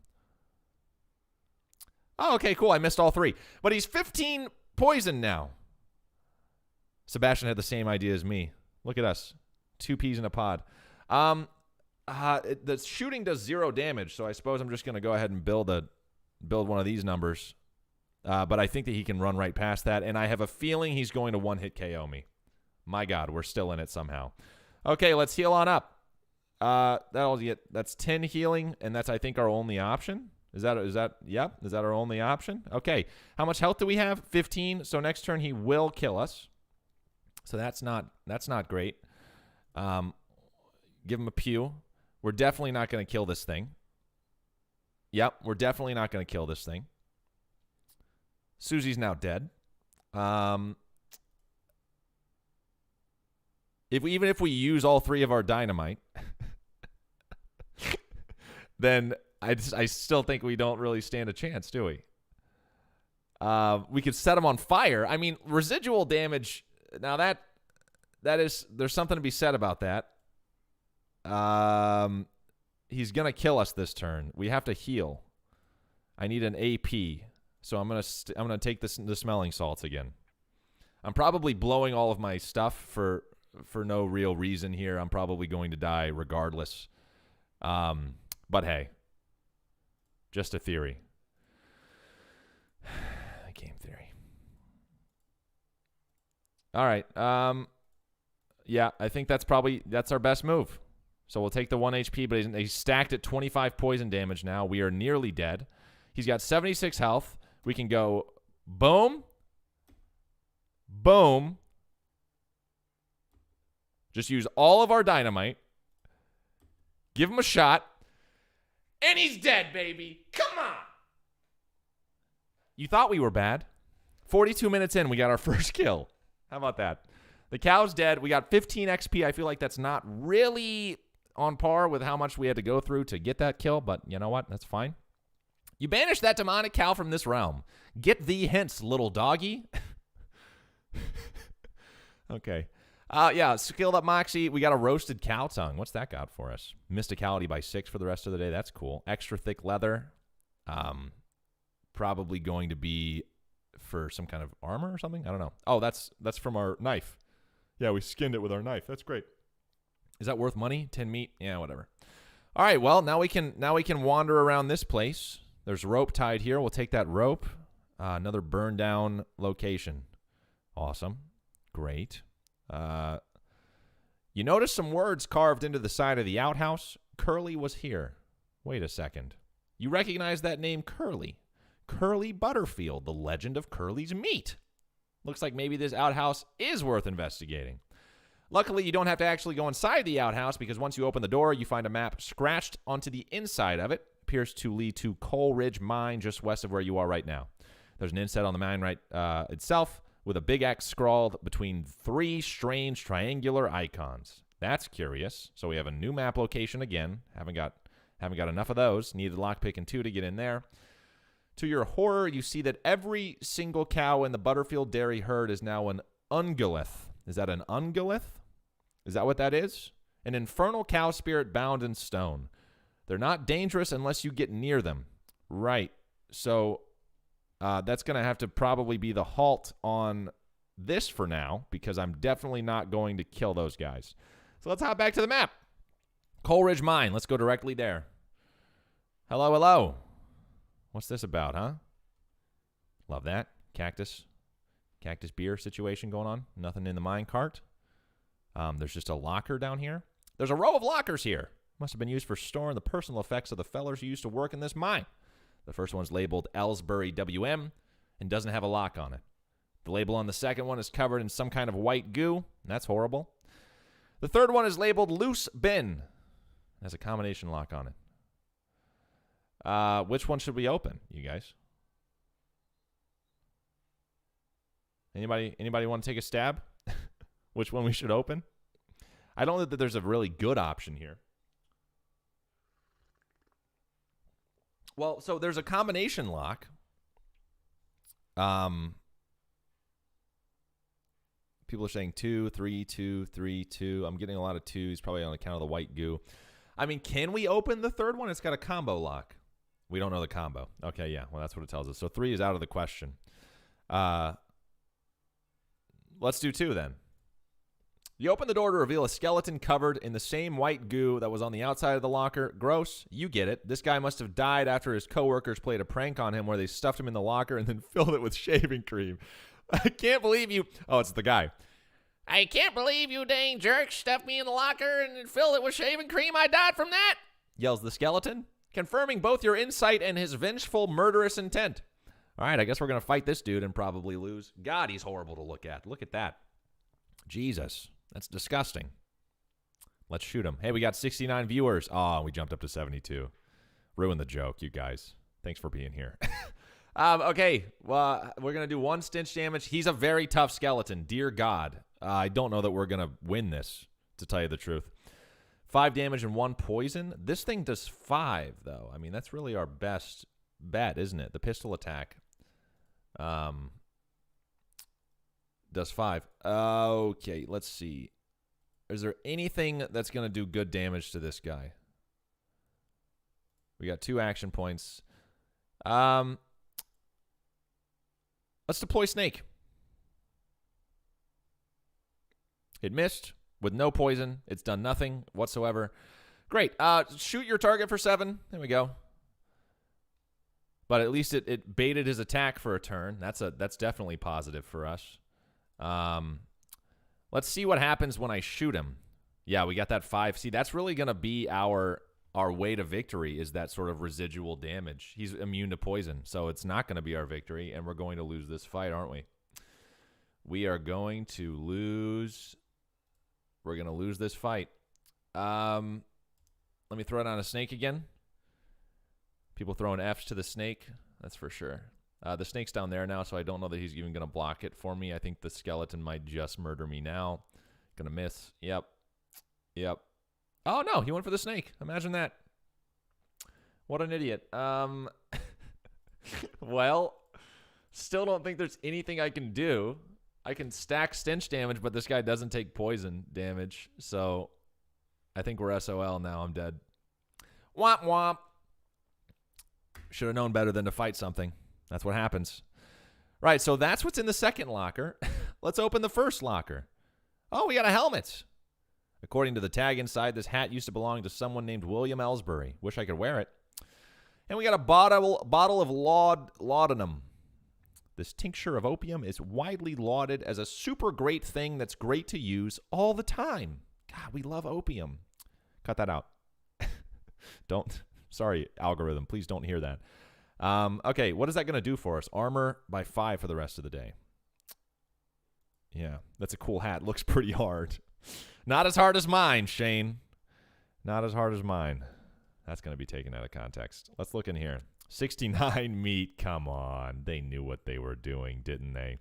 Oh, okay, cool. I missed all 3. But he's 15 poison now. Sebastian had the same idea as me. Look at us. 2 peas in a pod. The shooting does 0 damage, so I suppose I'm just going to go ahead and build one of these numbers. But I think that he can run right past that, and I have a feeling he's going to one-hit KO me. My God, we're still in it somehow. Okay, let's heal on up. That's 10 healing, and that's, I think, our only option. Is that our only option? Okay. How much health do we have? 15. So next turn he will kill us. So that's not great. Give him a pew. We're definitely not going to kill this thing. Yep, we're definitely not going to kill this thing. Susie's now dead. Even if we use all 3 of our dynamite, then I still think we don't really stand a chance, do we? We could set him on fire. I mean, residual damage. Now that is, there's something to be said about that. He's gonna kill us this turn. We have to heal. I need an AP, so I'm gonna take the smelling salts again. I'm probably blowing all of my stuff for no real reason here. I'm probably going to die regardless. But hey, just a theory. Game theory. All right. Yeah, I think that's our best move. So we'll take the 1 HP, but he's stacked at 25 poison damage now. We are nearly dead. He's got 76 health. We can go boom, boom. Just use all of our dynamite. Give him a shot. And he's dead, baby. Come on. You thought we were bad. 42 minutes in, we got our first kill. How about that? The cow's dead. We got 15 XP. I feel like that's not really on par with how much we had to go through to get that kill, but you know what? That's fine. You banish that demonic cow from this realm. Get thee hence, little doggy. Okay. Yeah, skilled up Moxie. We got a roasted cow tongue. What's that got for us? Mysticality by 6 for the rest of the day. That's cool. Extra thick leather. Probably going to be for some kind of armor or something. I don't know. Oh, that's from our knife. Yeah, we skinned it with our knife. That's great. Is that worth money? 10 meat? Yeah, whatever. All right, well, now we can wander around this place. There's rope tied here. We'll take that rope. Another burn down location. Awesome. Great. You notice some words carved into the side of the outhouse. Curly was here. Wait a second. You recognize that name, Curly. Curly Butterfield, the legend of Curly's meat. Looks like maybe this outhouse is worth investigating. Luckily, you don't have to actually go inside the outhouse because once you open the door, you find a map scratched onto the inside of it. Appears to lead to Coal Ridge Mine just west of where you are right now. There's an inset on the mine right itself with a big X scrawled between 3 strange triangular icons. That's curious. So we have a new map location again. Haven't got enough of those. Needed lockpick and 2 to get in there. To your horror, you see that every single cow in the Butterfield dairy herd is now an ungulith. Is that an ungulith? Is that what that is? An infernal cow spirit bound in stone. They're not dangerous unless you get near them. Right. So that's going to have to probably be the halt on this for now because I'm definitely not going to kill those guys. So let's hop back to the map. Coal Ridge Mine. Let's go directly there. Hello, hello. What's this about, huh? Love that. Cactus beer situation going on. Nothing in the mine cart. There's just a locker down here. There's a row of lockers here. Must have been used for storing the personal effects of the fellers who used to work in this mine. The first one's labeled Ellsbury WM and doesn't have a lock on it. The label on the second one is covered in some kind of white goo, and that's horrible. The third one is labeled Loose Bin. It has a combination lock on it. Which one should we open, you guys? Anybody want to take a stab? Which one we should open? I don't know that there's a really good option here. Well, so there's a combination lock. People are saying 2, 3, 2, 3, 2. I'm getting a lot of 2s, probably on account of the white goo. I mean, can we open the third one? It's got a combo lock. We don't know the combo. Okay, yeah. Well, that's what it tells us. So 3 is out of the question. Let's do 2 then. You open the door to reveal a skeleton covered in the same white goo that was on the outside of the locker. Gross. You get it. This guy must have died after his coworkers played a prank on him where they stuffed him in the locker and then filled it with shaving cream. I can't believe you. Oh, it's the guy. I can't believe you dang jerk stuffed me in the locker and then filled it with shaving cream. I died from that, yells the skeleton, confirming both your insight and his vengeful, murderous intent. All right, I guess we're going to fight this dude and probably lose. God, he's horrible to look at. Look at that. Jesus. That's disgusting. Let's shoot him. Hey, we got 69 viewers. Oh, we jumped up to 72. Ruin the joke, you guys. Thanks for being here. Okay, well, we're going to do 1 stench damage. He's a very tough skeleton. Dear God. I don't know that we're going to win this, to tell you the truth. 5 damage and 1 poison. This thing does 5, though. I mean, that's really our best bet, isn't it? The pistol attack does 5. Okay, let's see. Is there anything that's going to do good damage to this guy? We got 2 action points. Let's deploy Snake. It missed with no poison. It's done nothing whatsoever. Great. Shoot your target for 7. There we go. But at least it baited his attack for a turn. That's definitely positive for us. Let's see what happens when I shoot him. Yeah, we got that 5. See, that's really going to be our way to victory, is that sort of residual damage. He's immune to poison, so it's not going to be our victory, and we're going to lose this fight, aren't we? We are going to lose. We're going to lose this fight. Let me throw it on a snake again. People throwing Fs to the snake, that's for sure. The snake's down there now, so I don't know that he's even going to block it for me. I think the skeleton might just murder me now. Going to miss. Yep. Oh, no, he went for the snake. Imagine that. What an idiot. Well, still don't think there's anything I can do. I can stack stench damage, but this guy doesn't take poison damage. So I think we're SOL now. I'm dead. Womp womp. Should have known better than to fight something. That's what happens. Right, so that's what's in the second locker. Let's open the first locker. Oh, we got a helmet. According to the tag inside, this hat used to belong to someone named William Ellsbury. Wish I could wear it. And we got a bottle of laudanum. This tincture of opium is widely lauded as a super great thing that's great to use all the time. God, we love opium. Cut that out. Sorry, algorithm. Please don't hear that. Okay, what is that going to do for us? Armor by 5 for the rest of the day. Yeah, that's a cool hat. Looks pretty hard. Not as hard as mine, Shane. Not as hard as mine. That's going to be taken out of context. Let's look in here. 69 meat. Come on. They knew what they were doing, didn't they?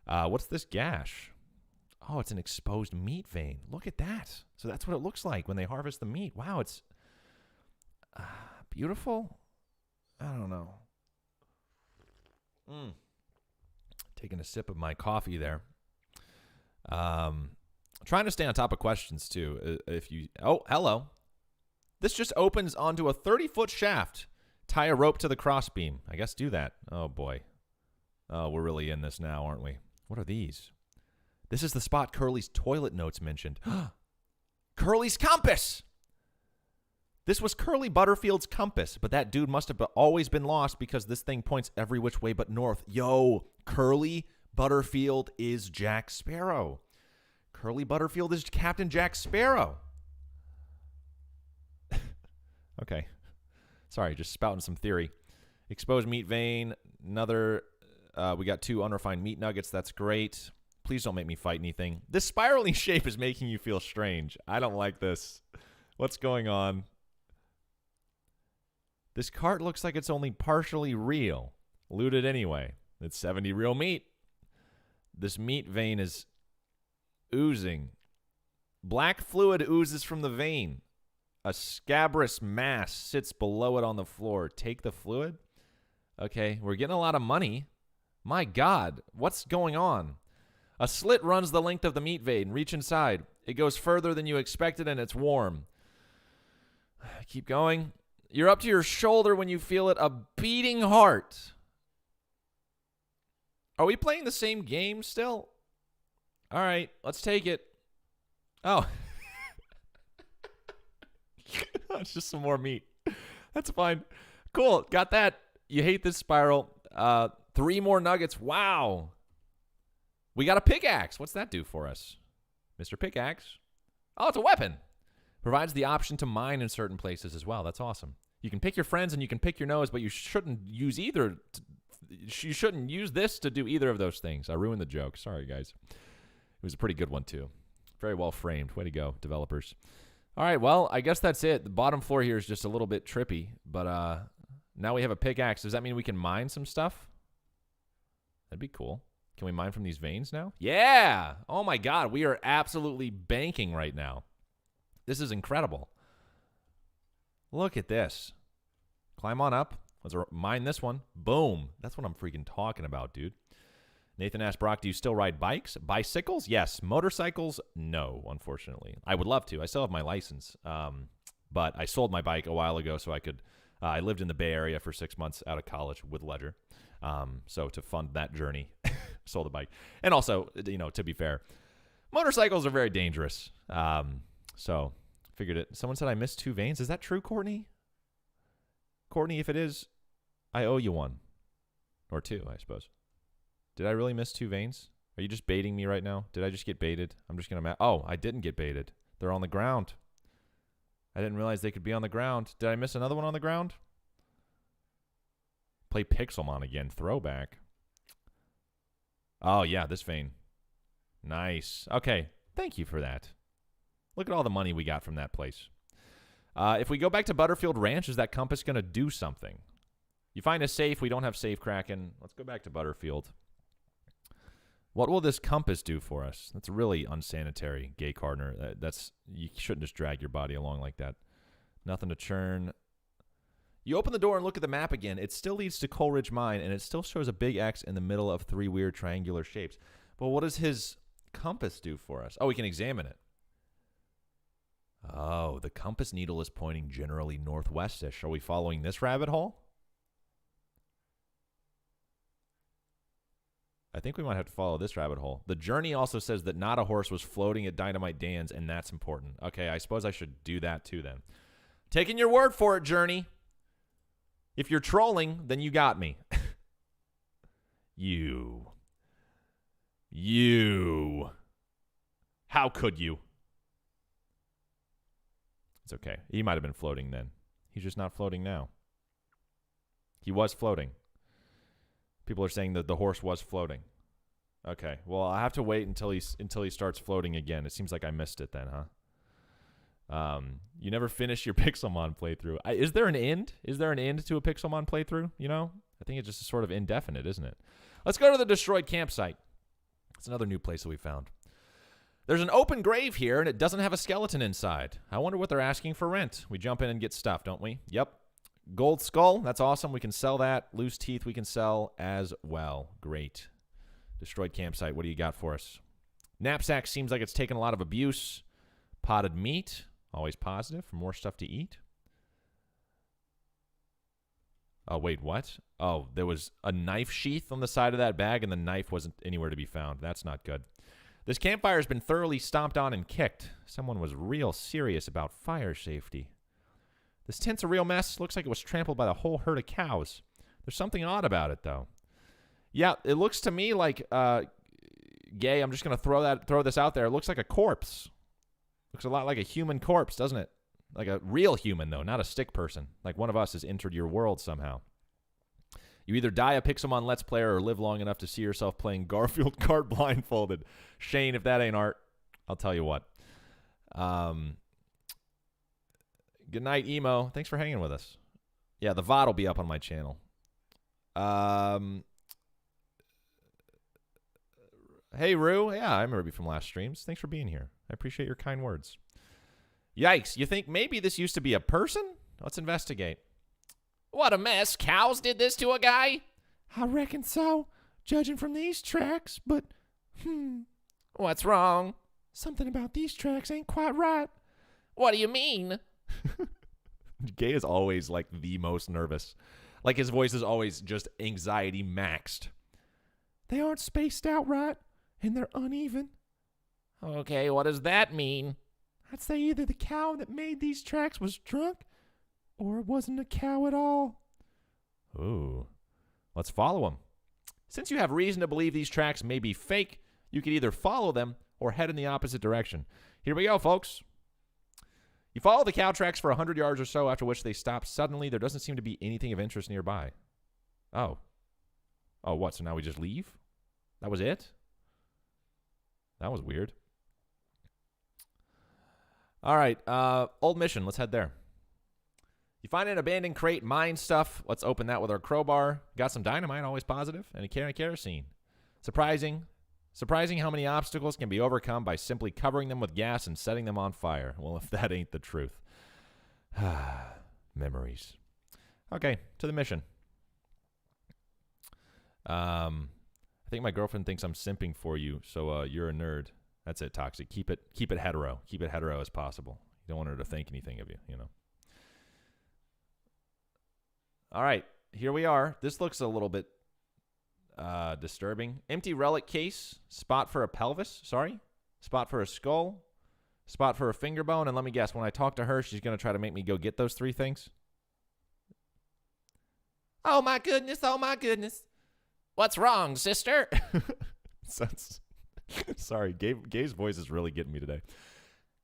What's this gash? Oh, it's an exposed meat vein. Look at that. So that's what it looks like when they harvest the meat. Wow, it's beautiful. I don't know. Taking a sip of my coffee there. Trying to stay on top of questions, too. Oh, hello. This just opens onto a 30-foot shaft. Tie a rope to the crossbeam. I guess do that. Oh, boy. Oh, we're really in this now, aren't we? What are these? This is the spot Curly's toilet notes mentioned. Curly's compass! This was Curly Butterfield's compass, but that dude must have always been lost because this thing points every which way but north. Yo, Curly Butterfield is Jack Sparrow. Curly Butterfield is Captain Jack Sparrow. Okay. Sorry, just spouting some theory. Exposed meat vein. Another. We got 2 unrefined meat nuggets. That's great. Please don't make me fight anything. This spiraling shape is making you feel strange. I don't like this. What's going on? This cart looks like it's only partially real. Loot it anyway. It's 70 real meat. This meat vein is oozing. Black fluid oozes from the vein. A scabrous mass sits below it on the floor. Take the fluid? Okay, we're getting a lot of money. My God, what's going on? A slit runs the length of the meat vein. Reach inside. It goes further than you expected, and it's warm. Keep going. You're up to your shoulder when you feel it. A beating heart. Are we playing the same game still? All right, let's take it. Oh. It's just some more meat. That's fine. Cool. Got that. You hate this spiral. 3 more nuggets. Wow. We got a pickaxe. What's that do for us? Mr. Pickaxe. Oh, it's a weapon. Provides the option to mine in certain places as well. That's awesome. You can pick your friends and you can pick your nose, but you shouldn't use either. You shouldn't use this to do either of those things. I ruined the joke. Sorry, guys. It was a pretty good one, too. Very well framed. Way to go, developers. All right, well, I guess that's it. The bottom floor here is just a little bit trippy, but now we have a pickaxe. Does that mean we can mine some stuff? That'd be cool. Can we mine from these veins now? Yeah! Oh my god, we are absolutely banking right now. This is incredible. Look at this. Climb on up. Let's mine this one. Boom. That's what I'm freaking talking about, dude. Nathan asked, Brock, do you still ride bikes? Bicycles? Yes. Motorcycles? No, unfortunately. I would love to. I still have my license. But I sold my bike a while ago so I could... I lived in the Bay Area for 6 months out of college with Ledger. So to fund that journey, sold the bike. And also, you know, to be fair, motorcycles are very dangerous. So figured it. Someone said I missed 2 veins. Is that true, Courtney? Courtney, if it is, I owe you 1. Or 2, I suppose. Did I really miss 2 veins? Are you just baiting me right now? Did I just get baited? I'm just going to... Oh, I didn't get baited. They're on the ground. I didn't realize they could be on the ground. Did I miss another one on the ground? Play Pixelmon again. Throwback. Oh, yeah, this vein. Nice. Okay, thank you for that. Look at all the money we got from that place. If we go back to Butterfield Ranch, is that compass going to do something? You find a safe. We don't have safe Kraken. Let's go back to Butterfield. What will this compass do for us? That's really unsanitary, Gay Cardner. You shouldn't just drag your body along like that. Nothing to churn. You open the door and look at the map again. It still leads to Coleridge Mine, and it still shows a big X in the middle of 3 weird triangular shapes. But what does his compass do for us? Oh, we can examine it. Oh, the compass needle is pointing generally northwestish. Are we following this rabbit hole? I think we might have to follow this rabbit hole. The journey also says that not a horse was floating at Dynamite Dan's, and that's important. Okay, I suppose I should do that too then. Taking your word for it, Journey. If you're trolling, then you got me. You. How could you? It's okay. He might have been floating then. He's just not floating now. He was floating. People are saying that the horse was floating. Okay. Well, I have to wait until he starts floating again. It seems like I missed it then, huh? You never finished your Pixelmon playthrough. Is there an end? Is there an end to a Pixelmon playthrough? You know? I think it's just sort of indefinite, isn't it? Let's go to the destroyed campsite. It's another new place that we found. There's an open grave here, and it doesn't have a skeleton inside. I wonder what they're asking for rent. We jump in and get stuff, don't we? Yep. Gold skull, that's awesome. We can sell that. Loose teeth we can sell as well. Great. Destroyed campsite, what do you got for us? Knapsack seems like it's taken a lot of abuse. Potted meat, always positive for more stuff to eat. Oh, wait, what? Oh, there was a knife sheath on the side of that bag, and the knife wasn't anywhere to be found. That's not good. This campfire has been thoroughly stomped on and kicked. Someone was real serious about fire safety. This tent's a real mess. Looks like it was trampled by the whole herd of cows. There's something odd about it, though. Yeah, it looks to me like, Gay, I'm just going to throw this out there. It looks like a corpse. Looks a lot like a human corpse, doesn't it? Like a real human, though, not a stick person. Like one of us has entered your world somehow. You either die a Pixelmon Let's Player or live long enough to see yourself playing Garfield Kart blindfolded. Shane, if that ain't art, I'll tell you what. Good night, Emo. Thanks for hanging with us. Yeah, the VOD will be up on my channel. Hey, Rue. Yeah, I remember you from last streams. Thanks for being here. I appreciate your kind words. Yikes. You think maybe this used to be a person? Let's investigate. What a mess. Cows did this to a guy? I reckon so, judging from these tracks, but, What's wrong? something about these tracks ain't quite right. What do you mean? Gay is always, like, the most nervous. Like, his voice is always just anxiety maxed. They aren't spaced out right, and they're uneven. Okay, what does that mean? I'd say either the cow that made these tracks was drunk, or it wasn't a cow at all. Ooh. Let's follow him. Since you have reason to believe these tracks may be fake, you could either follow them or head in the opposite direction. Here we go, folks. You follow the cow tracks for 100 yards or so, after which they stop suddenly. There doesn't seem to be anything of interest nearby. Oh. Oh, what? So now we just leave? That was it? That was weird. All right, old mission. Let's head there. You find an abandoned crate, mine stuff. Let's open that with our crowbar. Got some dynamite, always positive, and a can of kerosene. Surprising how many obstacles can be overcome by simply covering them with gas and setting them on fire. Well, if that ain't the truth. Memories. Okay, to the mission. I think my girlfriend thinks I'm simping for you, so you're a nerd. That's it, Toxic. Keep it hetero. Keep it hetero as possible. You don't want her to think anything of you, you know. All right, here we are. This looks a little bit disturbing. Empty relic case. Spot for a pelvis. Sorry. Spot for a skull. Spot for a finger bone. And let me guess, when I talk to her, she's going to try to make me go get those 3 things. Oh, my goodness. Oh, my goodness. What's wrong, sister? Sorry, Gabe's voice is really getting me today.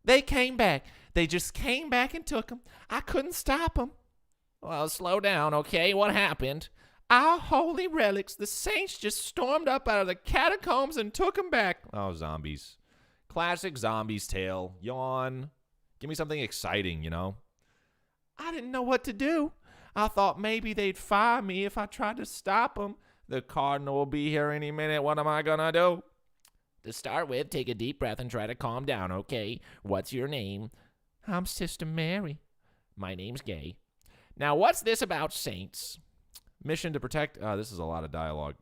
They came back. They just came back and took them. I couldn't stop them. Well, slow down, okay? What happened? Our holy relics. The saints just stormed up out of the catacombs and took them back. Oh, zombies. Classic zombies tale. Yawn. Give me something exciting, you know? I didn't know what to do. I thought maybe they'd fire me if I tried to stop them. The cardinal will be here any minute. What am I gonna do? To start with, take a deep breath and try to calm down, okay? What's your name? I'm Sister Mary. My name's Gay. Now, what's this about saints? Mission to protect. This is a lot of dialogue.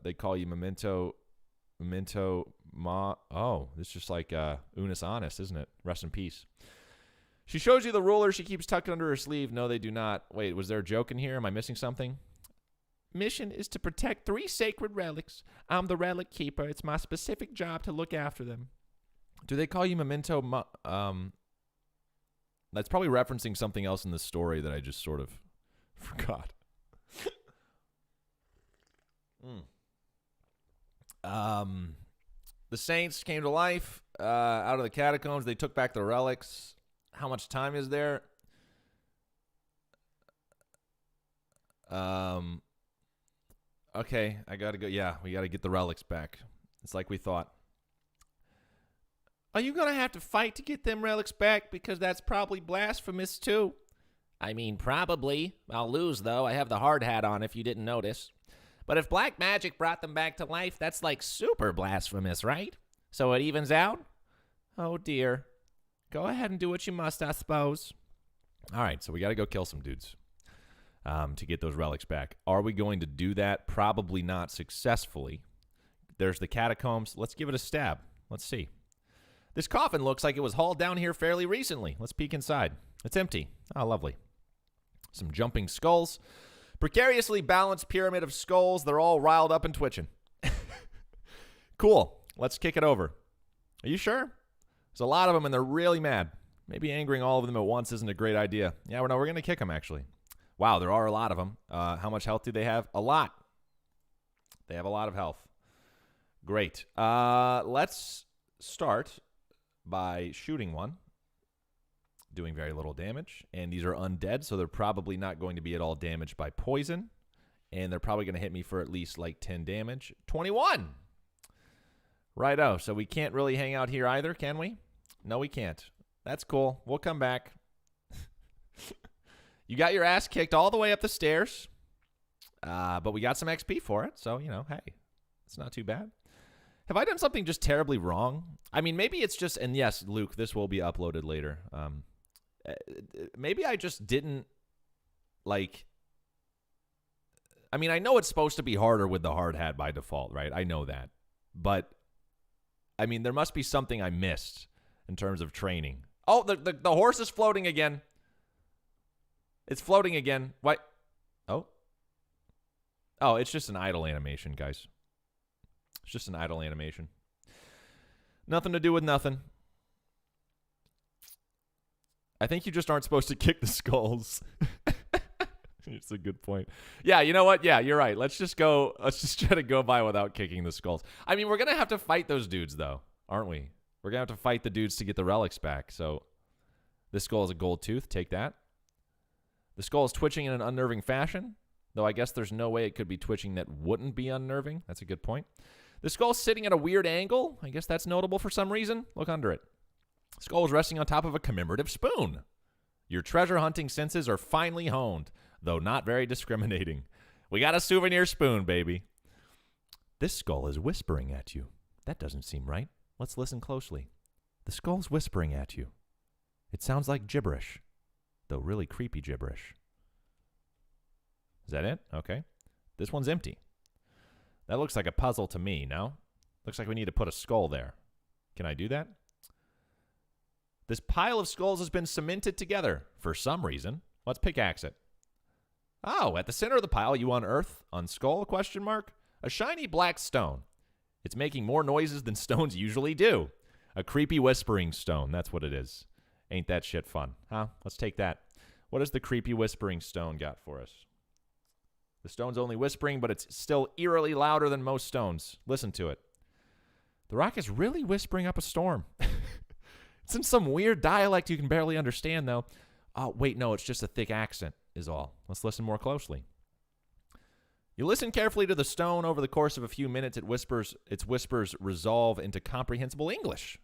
They call you Memento. Oh, this is just like Unis Honest, isn't it? Rest in peace. She shows you the ruler she keeps tucked under her sleeve. No, they do not. Wait, was there a joke in here? Am I missing something? Mission is to protect 3 sacred relics. I'm the relic keeper. It's my specific job to look after them. Do they call you Memento? That's probably referencing something else in the story that I just sort of forgot. The saints came to life out of the catacombs. They took back the relics. How much time is there? Okay, I gotta go. Yeah, we gotta get the relics back. It's like we thought. Are you going to have to fight to get them relics back? Because that's probably blasphemous, too. I mean, probably. I'll lose, though. I have the hard hat on, if you didn't notice. But if black magic brought them back to life, that's like super blasphemous, right? So it evens out? Oh, dear. Go ahead and do what you must, I suppose. All right, so we got to go kill some dudes to get those relics back. Are we going to do that? Probably not successfully. There's the catacombs. Let's give it a stab. Let's see. This coffin looks like it was hauled down here fairly recently. Let's peek inside. It's empty. Oh, lovely. Some jumping skulls. Precariously balanced pyramid of skulls. They're all riled up and twitching. Cool. Let's kick it over. Are you sure? There's a lot of them, and they're really mad. Maybe angering all of them at once isn't a great idea. Yeah, we're going to kick them, actually. Wow, there are a lot of them. How much health do they have? A lot. They have a lot of health. Great. Let's start by shooting one, doing very little damage. And these are undead, so they're probably not going to be at all damaged by poison. And they're probably going to hit me for at least like 10 damage. 21! Righto, so we can't really hang out here either, can we? No, we can't. That's cool. We'll come back. You got your ass kicked all the way up the stairs. But we got some XP for it, so, you know, hey, it's not too bad. Have I done something just terribly wrong? I mean, maybe it's just, and yes, Luke, this will be uploaded later. Maybe I just didn't, like, I mean, I know it's supposed to be harder with the hard hat by default, right? I know that. But, I mean, there must be something I missed in terms of training. Oh, the horse is floating again. It's floating again. What? Oh. Oh, it's just an idle animation, guys. It's just an idle animation. Nothing to do with nothing. I think you just aren't supposed to kick the skulls. It's a good point. Yeah, you know what? Yeah, you're right. Let's just go. Let's just try to go by without kicking the skulls. I mean, we're going to have to fight those dudes, though, aren't we? We're going to have to fight the dudes to get the relics back. So this skull is a gold tooth. Take that. The skull is twitching in an unnerving fashion, though I guess there's no way it could be twitching that wouldn't be unnerving. That's a good point. The skull's sitting at a weird angle. I guess that's notable for some reason. Look under it. Skull is resting on top of a commemorative spoon. Your treasure hunting senses are finely honed, though not very discriminating. We got a souvenir spoon, baby. This skull is whispering at you. That doesn't seem right. Let's listen closely. The skull's whispering at you. It sounds like gibberish, though really creepy gibberish. Is that it? Okay. This one's empty. That looks like a puzzle to me, no? Looks like we need to put a skull there. Can I do that? This pile of skulls has been cemented together for some reason. Let's pickaxe it. Oh, at the center of the pile you unearth, unskull, question mark, a shiny black stone. It's making more noises than stones usually do. A creepy whispering stone, that's what it is. Ain't that shit fun, huh? Let's take that. What has the creepy whispering stone got for us? The stone's only whispering, but it's still eerily louder than most stones. Listen to it. The rock is really whispering up a storm. It's in some weird dialect you can barely understand, though. Oh, wait, no, it's just a thick accent is all. Let's listen more closely. You listen carefully to the stone. Over the course of a few minutes, its whispers resolve into comprehensible English.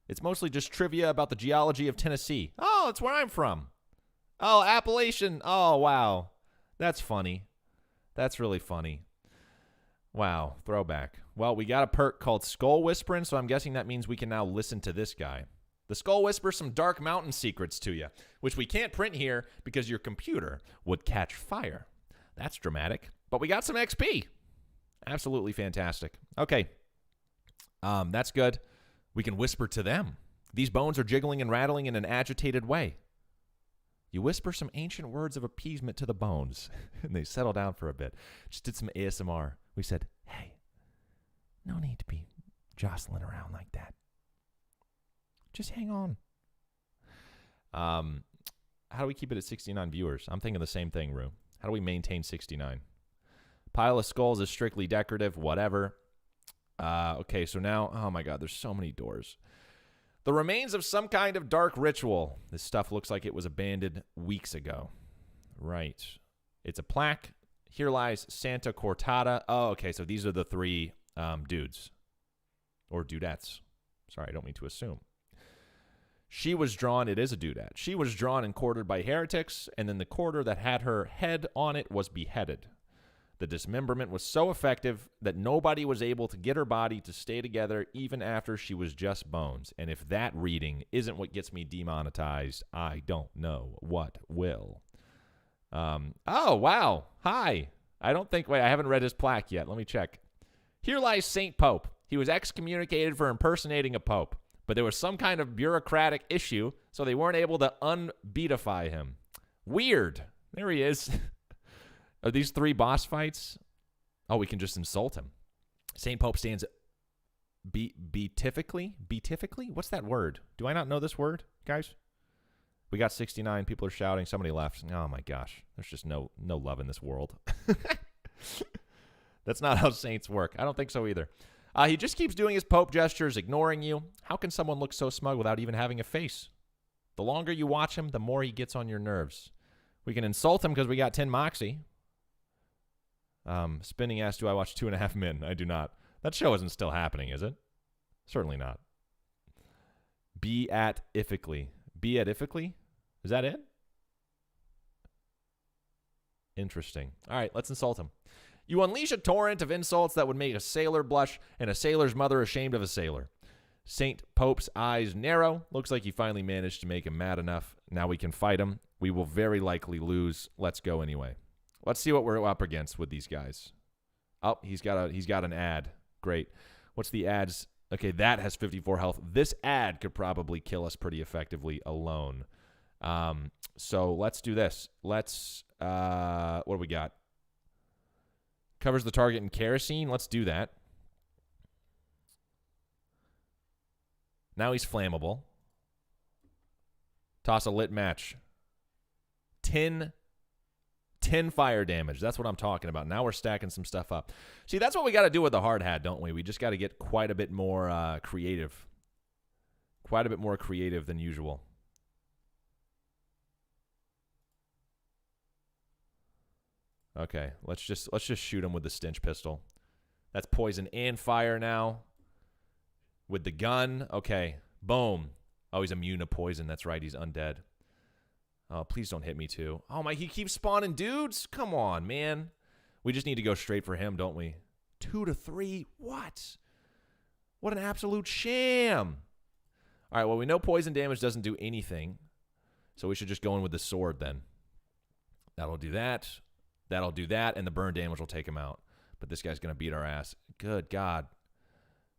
It's mostly just trivia about the geology of Tennessee. Oh, that's where I'm from. Oh, Appalachian. Oh, wow. That's funny. That's really funny. Wow, throwback. Well, we got a perk called Skull Whispering, so I'm guessing that means we can now listen to this guy. The skull whispers some dark mountain secrets to you, which we can't print here because your computer would catch fire. That's dramatic. But we got some XP. Absolutely fantastic. Okay. That's good. We can whisper to them. These bones are jiggling and rattling in an agitated way. You whisper some ancient words of appeasement to the bones, and they settle down for a bit. Just did some ASMR. We said, hey, no need to be jostling around like that. Just hang on. How do we keep it at 69 viewers? I'm thinking the same thing, Rue. How do we maintain 69? Pile of skulls is strictly decorative, whatever. Okay, so now, oh my God, there's so many doors. The remains of some kind of dark ritual. This stuff looks like it was abandoned weeks ago. Right. It's a plaque. Here lies Santa Cortada. Oh, okay, so these are the three dudes. Or dudettes. Sorry, I don't mean to assume. She was drawn, it is a dudette. She was drawn and quartered by heretics, and then the quarter that had her head on it was beheaded. The dismemberment was so effective that nobody was able to get her body to stay together even after she was just bones. And if that reading isn't what gets me demonetized, I don't know what will. Oh, wow. Hi. I haven't read his plaque yet. Let me check. Here lies Saint Pope. He was excommunicated for impersonating a pope. But there was some kind of bureaucratic issue, so they weren't able to unbeatify him. Weird. There he is. Are these three boss fights? Oh, we can just insult him. St. Pope stands beatifically? Beatifically? What's that word? Do I not know this word, guys? We got 69. People are shouting. Somebody left. Oh, my gosh. There's just no love in this world. That's not how saints work. I don't think so either. He just keeps doing his Pope gestures, ignoring you. How can someone look so smug without even having a face? The longer you watch him, the more he gets on your nerves. We can insult him because we got 10 moxie. Spinning asks, do I watch 2.5 Men? I do not. That show isn't still happening, is it? Certainly not. Beatifically. Beatifically? Is that it? Interesting. All right, let's insult him. You unleash a torrent of insults that would make a sailor blush and a sailor's mother ashamed of a sailor. Saint Pope's eyes narrow. Looks like you finally managed to make him mad enough. Now we can fight him. We will very likely lose. Let's go anyway. Let's see what we're up against with these guys. Oh, he's got an ad. Great. What's the ads? Okay, that has 54 health. This ad could probably kill us pretty effectively alone. So let's do this. Let's what do we got? Covers the target in kerosene. Let's do that. Now he's flammable. Toss a lit match. 10 fire damage. That's what I'm talking about. Now we're stacking some stuff up. See, that's what we got to do with the hard hat, don't we? We just got to get quite a bit more creative. Quite a bit more creative than usual. Okay, let's just shoot him with the stench pistol. That's poison and fire now. With the gun, okay, boom. Oh, he's immune to poison. That's right. He's undead. Oh, please don't hit me too. Oh, my, he keeps spawning dudes? Come on, man. We just need to go straight for him, don't we? 2 to 3? What? What an absolute sham. All right, well, we know poison damage doesn't do anything, so we should just go in with the sword then. That'll do that. That'll do that, and the burn damage will take him out. But this guy's going to beat our ass. Good God.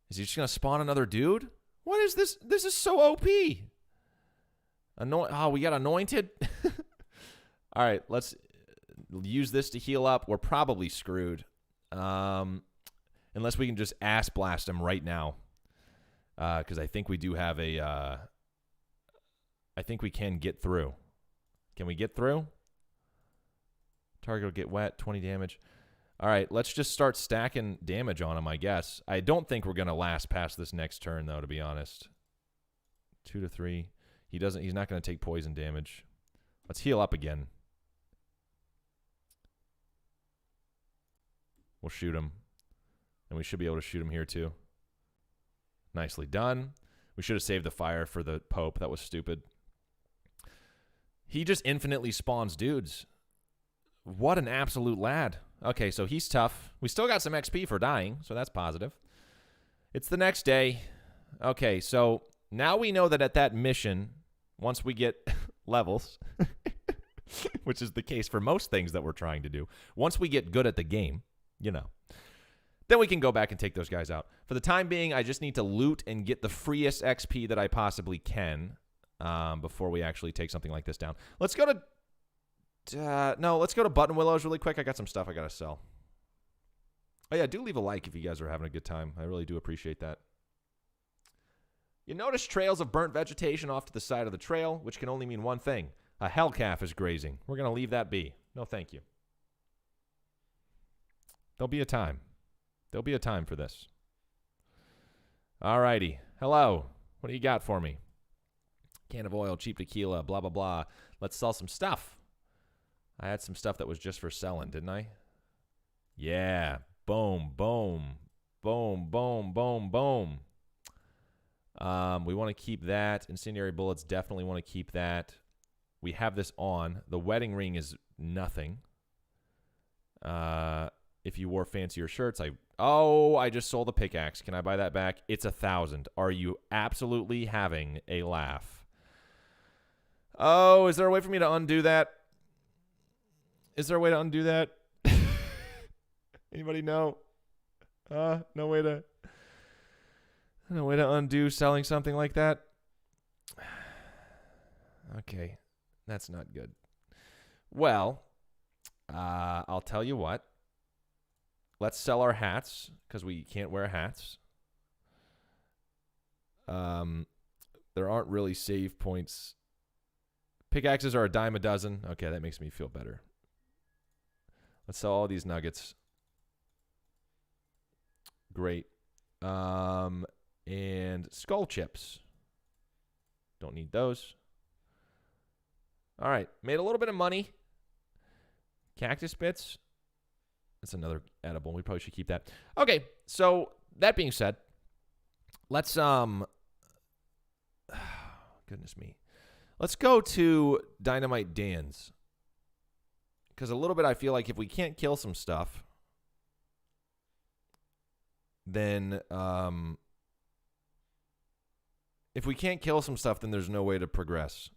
Is he just going to spawn another dude? What is this? This is so OP. Oh, we got anointed? All right, let's use this to heal up. We're probably screwed. Unless we can just ass blast him right now. Because I think we do have a... I think we can get through. Can we get through? Target will get wet, 20 damage. All right, let's just start stacking damage on him, I guess. I don't think we're going to last past this next turn, though, to be honest. 2 to 3. He's not going to take poison damage. Let's heal up again. We'll shoot him. And we should be able to shoot him here, too. Nicely done. We should have saved the fire for the Pope. That was stupid. He just infinitely spawns dudes. What an absolute lad. Okay, so he's tough. We still got some XP for dying, so that's positive. It's the next day. Okay, so now we know that at that mission, once we get levels, which is the case for most things that we're trying to do, once we get good at the game, you know, then we can go back and take those guys out. For the time being, I just need to loot and get the freest XP that I possibly can before we actually take something like this down. Let's go to... let's go to Button Willows really quick. I got some stuff I got to sell. Oh, yeah, do leave a like if you guys are having a good time. I really do appreciate that. You notice trails of burnt vegetation off to the side of the trail, which can only mean one thing. A hellcalf is grazing. We're going to leave that be. No, thank you. There'll be a time. There'll be a time for this. All righty. Hello. What do you got for me? Can of oil, cheap tequila, blah, blah, blah. Let's sell some stuff. I had some stuff that was just for selling, didn't I? Yeah. Boom, boom, boom, boom, boom, boom. We want to keep that. Incendiary bullets, definitely want to keep that. We have this on. The wedding ring is nothing. If you wore fancier shirts, I just sold the pickaxe. Can I buy that back? It's 1,000. Are you absolutely having a laugh? Oh, is there a way for me to undo that? Is there a way to undo that? Anybody know? No way to undo selling something like that. Okay, that's not good. Well, I'll tell you what. Let's sell our hats because we can't wear hats. There aren't really save points. Pickaxes are a dime a dozen. Okay, that makes me feel better. Let's sell all these nuggets. Great. And skull chips. Don't need those. All right. Made a little bit of money. Cactus bits. That's another edible. We probably should keep that. Okay. So that being said, let's goodness me. Let's go to Dynamite Dan's. Because a little bit I feel like if we can't kill some stuff, then there's no way to progress.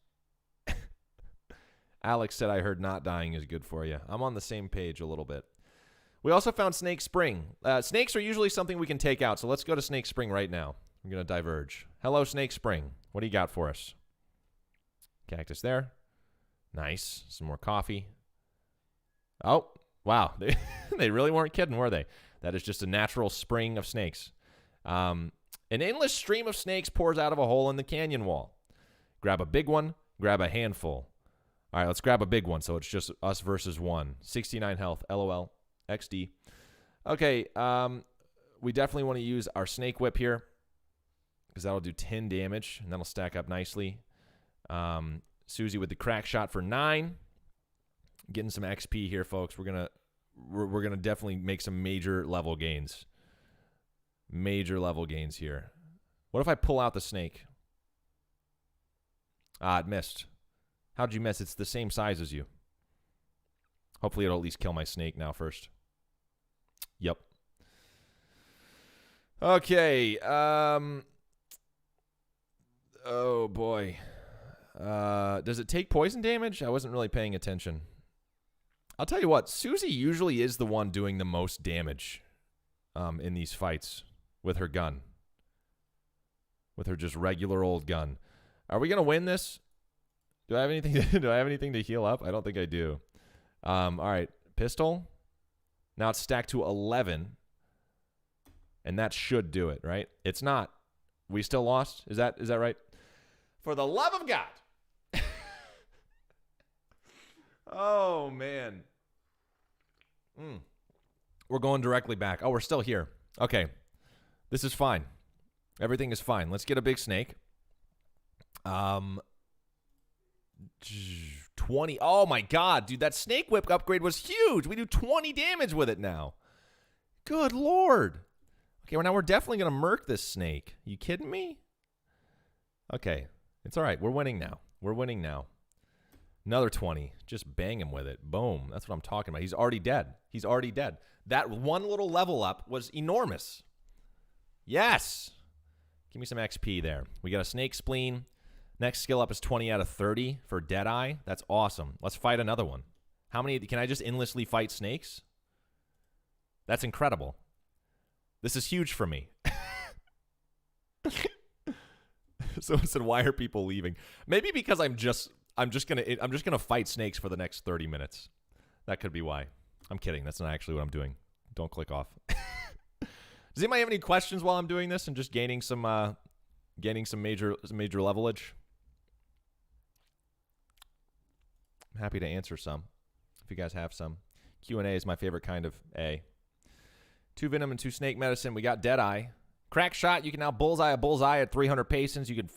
Alex said, I heard not dying is good for you. I'm on the same page a little bit. We also found Snake Spring. Snakes are usually something we can take out, so let's go to Snake Spring right now. I'm going to diverge. Hello, Snake Spring. What do you got for us? Cactus there. Nice. Some more coffee. Oh, wow. They really weren't kidding, were they? That is just a natural spring of snakes. An endless stream of snakes pours out of a hole in the canyon wall. Grab a big one. Grab a handful. All right, let's grab a big one, so it's just us versus one. 69 health. LOL. XD. Okay, we definitely want to use our snake whip here because that'll do 10 damage, and that'll stack up nicely. Susie with the crack shot for 9. Getting some XP here, folks. We're gonna definitely make some major level gains. Major level gains here. What if I pull out the snake? Ah, it missed. How'd you miss? It's the same size as you. Hopefully it'll at least kill my snake now first. Yep. Okay. Oh, boy. Does it take poison damage? I wasn't really paying attention. I'll tell you what. Susie usually is the one doing the most damage in these fights with her gun. With her just regular old gun. Are we going to win this? Do I have anything do I have anything to heal up? I don't think I do. All right. Pistol. Now it's stacked to 11. And that should do it, right? It's not. We still lost? Is that right? For the love of God. Oh, man. We're going directly back. Oh, we're still here. Okay. This is fine. Everything is fine. Let's get a big snake. 20. Oh, my God. Dude, that snake whip upgrade was huge. We do 20 damage with it now. Good Lord. Okay, well, now we're definitely going to murk this snake. You kidding me? Okay. It's all right. We're winning now. We're winning now. Another 20. Just bang him with it. Boom. That's what I'm talking about. He's already dead. He's already dead. That one little level up was enormous. Yes. Give me some XP there. We got a snake spleen. Next skill up is 20 out of 30 for Deadeye. That's awesome. Let's fight another one. How many? Can I just endlessly fight snakes? That's incredible. This is huge for me. Someone said, "Why are people leaving?" Maybe because I'm just gonna fight snakes for the next 30 minutes. That could be why. I'm kidding. That's not actually what I'm doing. Don't click off. Does anybody have any questions while I'm doing this and just gaining some major levelage? I'm happy to answer some if you guys have some. Q&A is my favorite kind of A. 2 venom and 2 snake medicine. We got Deadeye. Crack shot. You can now bullseye a bullseye at 300 patience. You can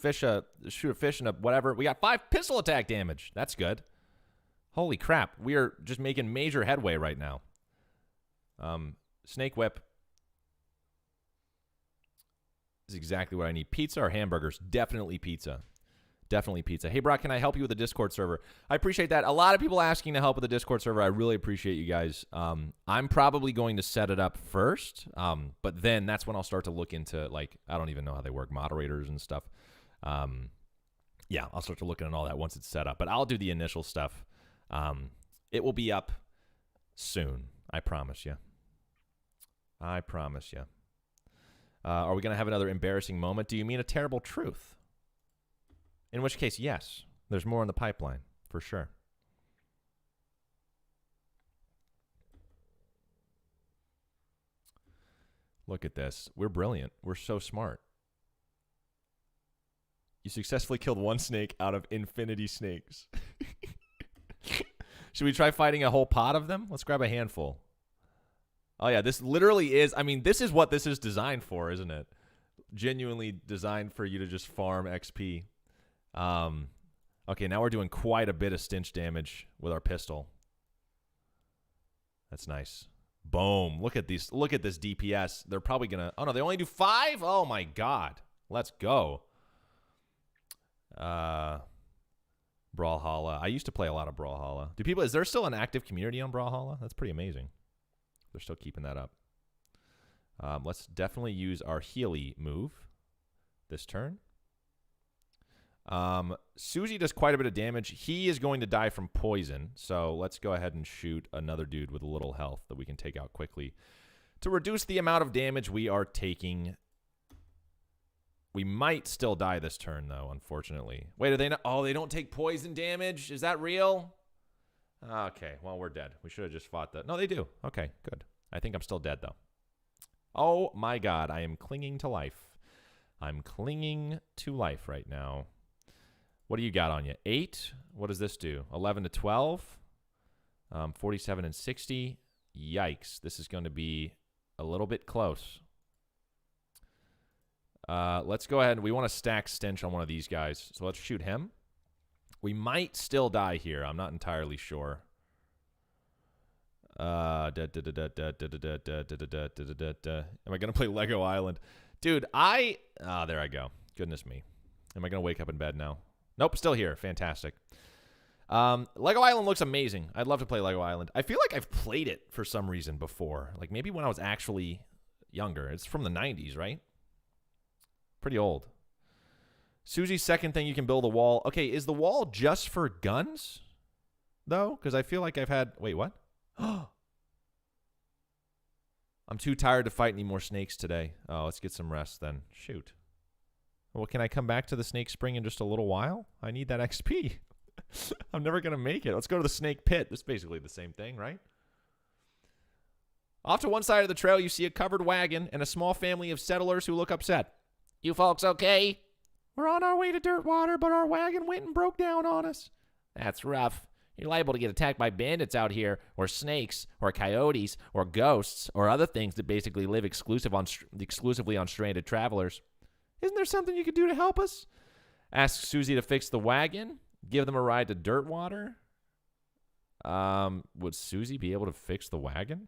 shoot a fish in a whatever. We got 5 pistol attack damage. That's good. Holy crap. We are just making major headway right now. Snake whip is exactly what I need. Pizza or hamburgers? Definitely pizza. Definitely pizza. Hey, Brock, can I help you with the Discord server? I appreciate that. A lot of people asking to help with the Discord server. I really appreciate you guys. I'm probably going to set it up first, but then that's when I'll start to look into, like, I don't even know how they work, moderators and stuff. Yeah, I'll start to look into all that once it's set up, but I'll do the initial stuff. It will be up soon. I promise you. I promise you. Are we going to have another embarrassing moment? Do you mean a terrible truth? In which case, yes. There's more in the pipeline, for sure. Look at this. We're brilliant. We're so smart. You successfully killed 1 snake out of infinity snakes. Should we try fighting a whole pod of them? Let's grab a handful. Oh, yeah, this literally is, I mean, this is what this is designed for, isn't it? Genuinely designed for you to just farm XP. Okay, now we're doing quite a bit of stinch damage with our pistol. That's nice. Boom. Look at these. Look at this DPS. They're probably going to, oh, no, they only do 5? Oh, my God. Let's go. Brawlhalla. I used to play a lot of Brawlhalla. Is there still an active community on Brawlhalla? That's pretty amazing. They're still keeping that up. Let's definitely use our Healy move this turn. Susie does quite a bit of damage. He is going to die from poison, so let's go ahead and shoot another dude with a little health that we can take out quickly to reduce the amount of damage we are taking. We might still die this turn, though, unfortunately. Wait, are they not? Oh, they don't take poison damage? Is that real? Okay, well, we're dead. We should have just fought that. No, they do. Okay, good. I think I'm still dead, though. Oh, my God. I am clinging to life. I'm clinging to life right now. What do you got on you? 8? What does this do? 11 to 12? 47 and 60? Yikes. This is going to be a little bit close. Let's go ahead. We want to stack stench on one of these guys. So let's shoot him. We might still die here. I'm not entirely sure. Am I going to play Lego Island? Dude, there I go. Goodness me. Am I going to wake up in bed now? Nope, still here. Fantastic. Lego Island looks amazing. I'd love to play Lego Island. I feel like I've played it for some reason before. Like maybe when I was actually younger. It's from the 90s, right? Pretty old. Susie's second thing, you can build a wall. Okay, is the wall just for guns, though? Because I feel like I've had... Wait, what? I'm too tired to fight any more snakes today. Oh, let's get some rest then. Shoot. Well, can I come back to the snake spring in just a little while? I need that XP. I'm never going to make it. Let's go to the snake pit. That's basically the same thing, right? Off to one side of the trail, you see a covered wagon and a small family of settlers who look upset. You folks okay? We're on our way to Dirtwater, but our wagon went and broke down on us. That's rough. You're liable to get attacked by bandits out here, or snakes, or coyotes, or ghosts, or other things that basically live exclusively on stranded travelers. Isn't there something you could do to help us? Ask Susie to fix the wagon. Give them a ride to Dirtwater. Would Susie be able to fix the wagon?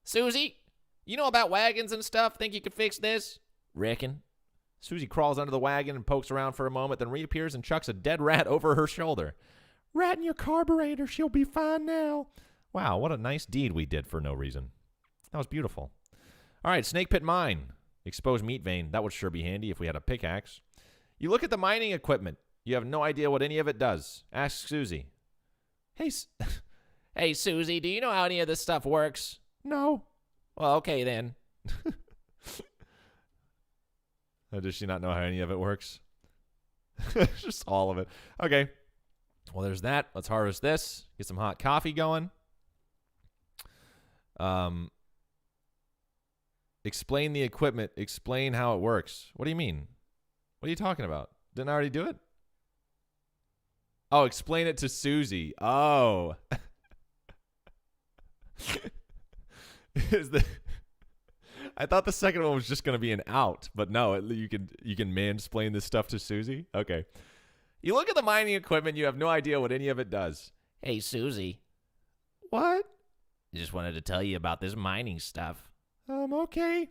Susie, you know about wagons and stuff? Think you could fix this? Reckon. Susie crawls under the wagon and pokes around for a moment, then reappears and chucks a dead rat over her shoulder. Rat in your carburetor. She'll be fine now. Wow, what a nice deed we did for no reason. That was beautiful. All right, snake pit mine. Exposed meat vein. That would sure be handy if we had a pickaxe. You look at the mining equipment. You have no idea what any of it does. Ask Susie. Hey, Susie, do you know how any of this stuff works? No. Well, okay then. Does she not know how any of it works? Just all of it. Okay. Well, there's that. Let's harvest this. Get some hot coffee going. Explain the equipment. Explain how it works. What do you mean? What are you talking about? Didn't I already do it? Oh, explain it to Susie. Oh. I thought the second one was just going to be an out, but no, you can mansplain this stuff to Susie? Okay. You look at the mining equipment, you have no idea what any of it does. Hey, Susie. What? I just wanted to tell you about this mining stuff. Okay.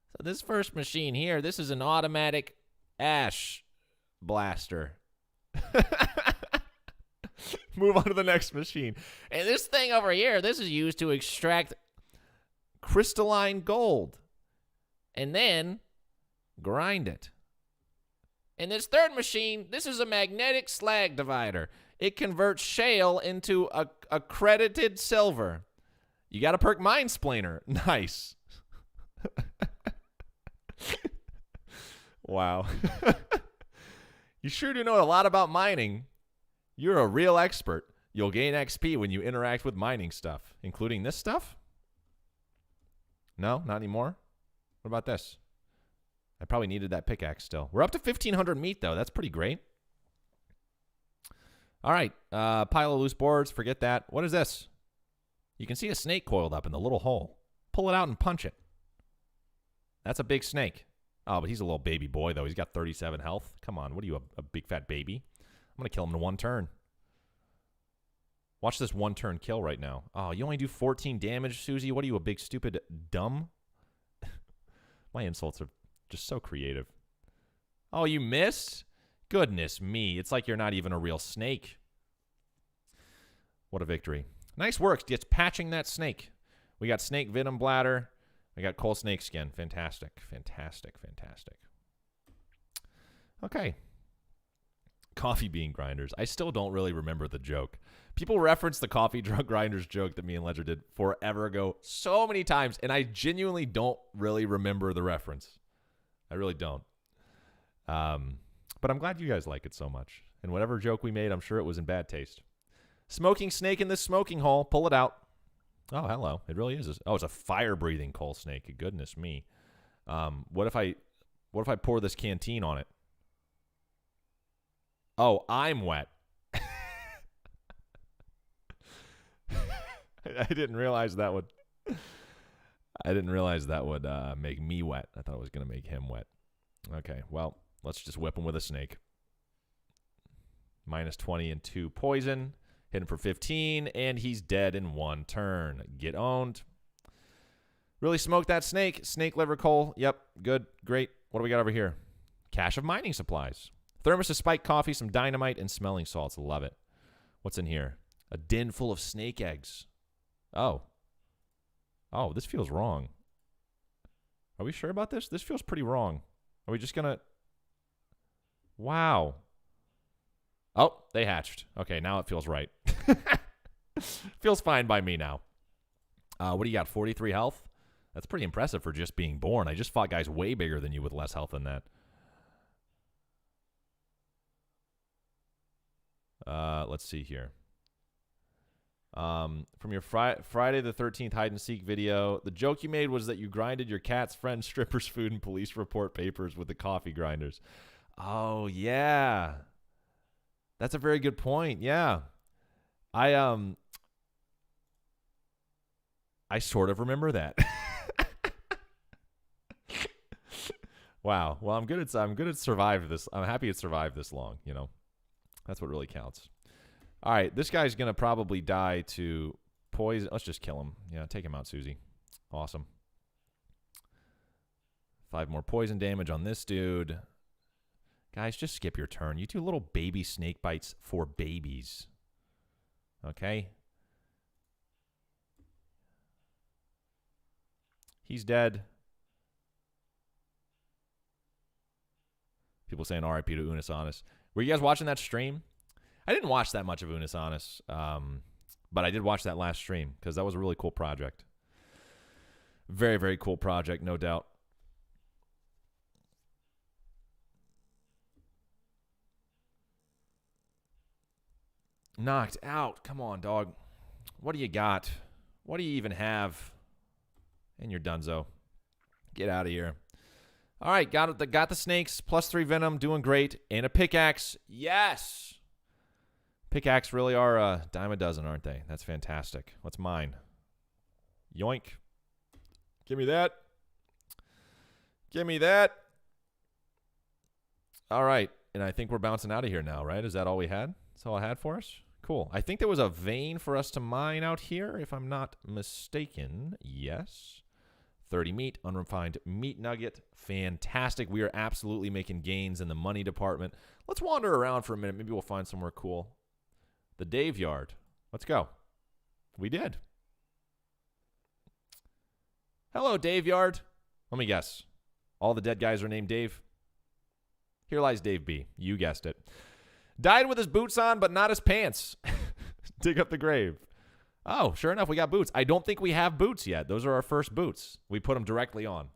So this first machine here, this is an automatic ash blaster. Move on to the next machine. And this thing over here, this is used to extract crystalline gold. And then grind it. And this third machine, this is a magnetic slag divider. It converts shale into accredited silver. You got a perk Minesplainer. Nice. Wow. You sure do know a lot about mining. You're a real expert. You'll gain XP when you interact with mining stuff, including this stuff? No, not anymore. What about this? I probably needed that pickaxe still. We're up to 1,500 meat, though. That's pretty great. All right. Pile of loose boards. Forget that. What is this? You can see a snake coiled up in the little hole. Pull it out and punch it. That's a big snake. Oh, but he's a little baby boy, though. He's got 37 health. Come on. What are you, a big fat baby? I'm going to kill him in one turn. Watch this one-turn kill right now. Oh, you only do 14 damage, Susie? What are you, a big, stupid dumb? My insults are just so creative. Oh, you missed? Goodness me. It's like you're not even a real snake. What a victory. Nice work. It's patching that snake. We got snake venom bladder. We got coal snake skin. Fantastic. Fantastic. Fantastic. Okay. Coffee bean grinders. I still don't really remember the joke. People reference the coffee drug grinders joke that me and Ledger did forever ago so many times, and I genuinely don't really remember the reference. I really don't. But I'm glad you guys like it so much. And whatever joke we made, I'm sure it was in bad taste. Smoking snake in this smoking hole. Pull it out. Oh, hello. It really is. Oh, it's a fire-breathing coal snake. Goodness me. What if I pour this canteen on it? Oh, I'm wet. I didn't realize that would make me wet. I thought it was going to make him wet. Okay, well, let's just whip him with a snake. Minus 20 and 2 poison. Hit him for 15, and he's dead in one turn. Get owned. Really smoked that snake. Snake liver coal. Yep, good, great. What do we got over here? Cache of mining supplies. Thermos of spiked coffee, some dynamite, and smelling salts. Love it. What's in here? A din full of snake eggs. Oh. Oh, this feels wrong. Are we sure about this? This feels pretty wrong. Are we just going to... Wow. Oh, they hatched. Okay, now it feels right. Feels fine by me now. What do you got? 43 health? That's pretty impressive for just being born. I just fought guys way bigger than you with less health than that. Let's see here. From your Friday the 13th hide and seek video, the joke you made was that you grinded your cat's friend's stripper's food and police report papers with the coffee grinders. Oh, yeah. That's a very good point. Yeah. I sort of remember that. Wow. Well, I'm good at survive this. I'm happy it survived this long, you know. That's what really counts. All right, this guy's going to probably die to poison. Let's just kill him. Yeah, take him out, Susie. Awesome. 5 more poison damage on this dude. Guys, just skip your turn. You do little baby snake bites for babies. Okay? He's dead. People saying RIP to Unis Honest. Were you guys watching that stream? I didn't watch that much of Unis Honest, but I did watch that last stream because that was a really cool project. Very, very cool project, no doubt. Knocked out. Come on, dog. What do you got? What do you even have? And you're donezo. Get out of here. All right, got the snakes, +3 venom, doing great. And a pickaxe. Yes! Pickaxe really are a dime a dozen, aren't they? That's fantastic. What's mine? Yoink. Give me that. Give me that. All right, and I think we're bouncing out of here now, right? Is that all we had? That's all I had for us? Cool. I think there was a vein for us to mine out here, if I'm not mistaken. Yes. 30 meat, unrefined meat nugget. Fantastic. We are absolutely making gains in the money department. Let's wander around for a minute. Maybe we'll find somewhere cool. The Dave Yard. Let's go. We did. Hello, Dave Yard. Let me guess. All the dead guys are named Dave? Here lies Dave B. You guessed it. Died with his boots on, but not his pants. Dig up the grave. Oh, sure enough, we got boots. I don't think we have boots yet. Those are our first boots. We put them directly on.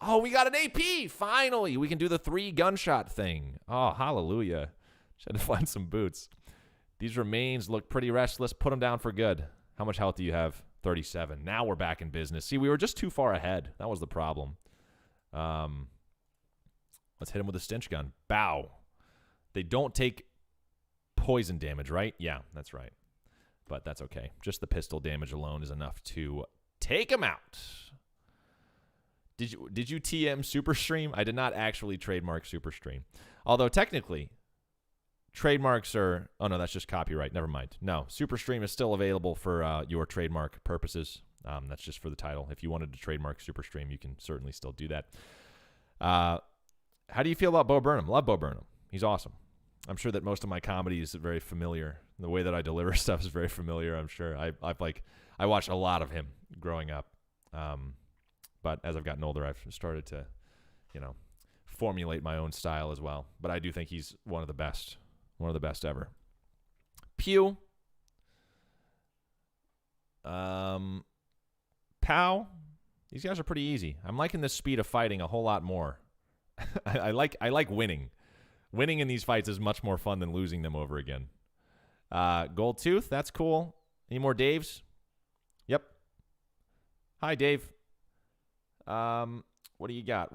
Oh, we got an AP. Finally, we can do the 3 gunshot thing. Oh, hallelujah. Just had to find some boots. These remains look pretty restless. Put them down for good. How much health do you have? 37. Now we're back in business. See, we were just too far ahead. That was the problem. Let's hit him with a stench gun. Bow. They don't take poison damage, right? Yeah, that's right. But that's okay. Just the pistol damage alone is enough to take him out. Did you TM SuperStream? I did not actually trademark SuperStream. Although technically, trademarks are... Oh, no, that's just copyright. Never mind. No, SuperStream is still available for your trademark purposes. That's just for the title. If you wanted to trademark SuperStream, you can certainly still do that. How do you feel about Bo Burnham? Love Bo Burnham. He's awesome. I'm sure that most of my comedy is very familiar. The way that I deliver stuff is very familiar, I'm sure. I watched a lot of him growing up. But as I've gotten older, I've started to, formulate my own style as well. But I do think he's one of the best ever. Pew. Pow. These guys are pretty easy. I'm liking this speed of fighting a whole lot more. I like winning. Winning in these fights is much more fun than losing them over again. Gold Tooth, that's cool. Any more Daves? Yep. Hi, Dave. What do you got?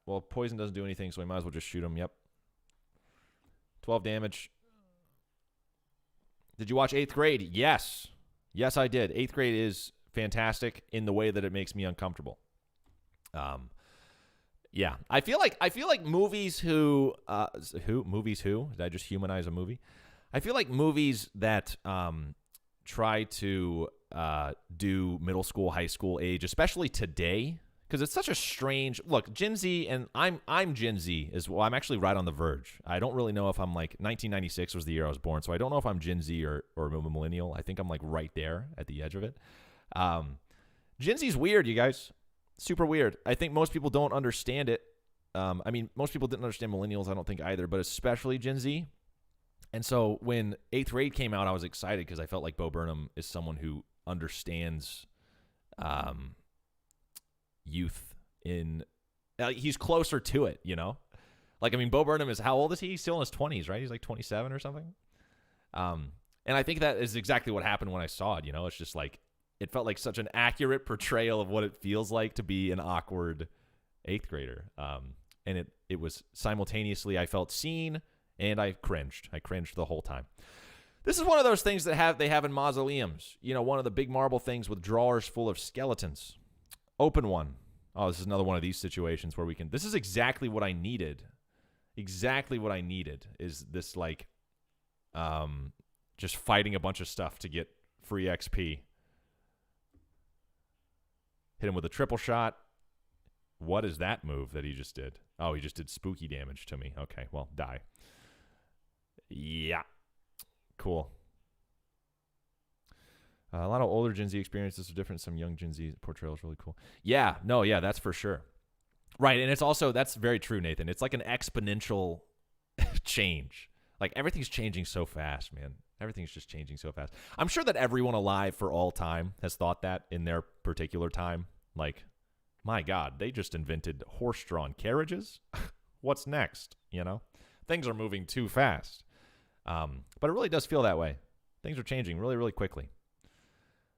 Well, poison doesn't do anything, so we might as well just shoot him. Yep. 12 damage. Did you watch 8th grade? Yes. Yes, I did. 8th grade is fantastic in the way that it makes me uncomfortable. Yeah. I feel like movies who did I just humanize a movie? I feel like movies that try to do middle school, high school age, especially today, because it's such a strange look. Gen Z, and I'm Gen Z as well. I'm actually right on the verge. I don't really know if I'm like 1996 was the year I was born, so I don't know if I'm Gen Z or a millennial. I think I'm like right there at the edge of it. Gen Z's weird, you guys. Super weird. I think most people don't understand it. I mean, most people didn't understand millennials, I don't think either, but especially Gen Z. And so when 8th grade came out, I was excited because I felt like Bo Burnham is someone who understands youth in he's closer to it, you know? Like, I mean, Bo Burnham is, how old is he? He's still in his 20s, right? He's like 27 or something. And I think that is exactly what happened when I saw it, you know? It's just like, it felt like such an accurate portrayal of what it feels like to be an awkward 8th grader. And it was simultaneously, I felt seen and I cringed. I cringed the whole time. This is one of those things that they have in mausoleums. You know, one of the big marble things with drawers full of skeletons. Open one. Oh, this is another one of these situations where we can... This is exactly what I needed. Exactly what I needed is this, like, just fighting a bunch of stuff to get free XP. Hit him with a triple shot. What is that move that he just did? Oh, he just did spooky damage to me. Okay, well, die. Yeah. Cool. A lot of older Gen Z experiences are different. Some young Gen Z portrayal is really cool. Yeah, no, yeah, that's for sure. Right, and it's also, that's very true, Nathan. It's like an exponential change. Like, everything's changing so fast, man. Everything's just changing so fast. I'm sure that everyone alive for all time has thought that in their particular time. Like, my God, they just invented horse-drawn carriages? What's next, you know? Things are moving too fast. But it really does feel that way. Things are changing really, really quickly.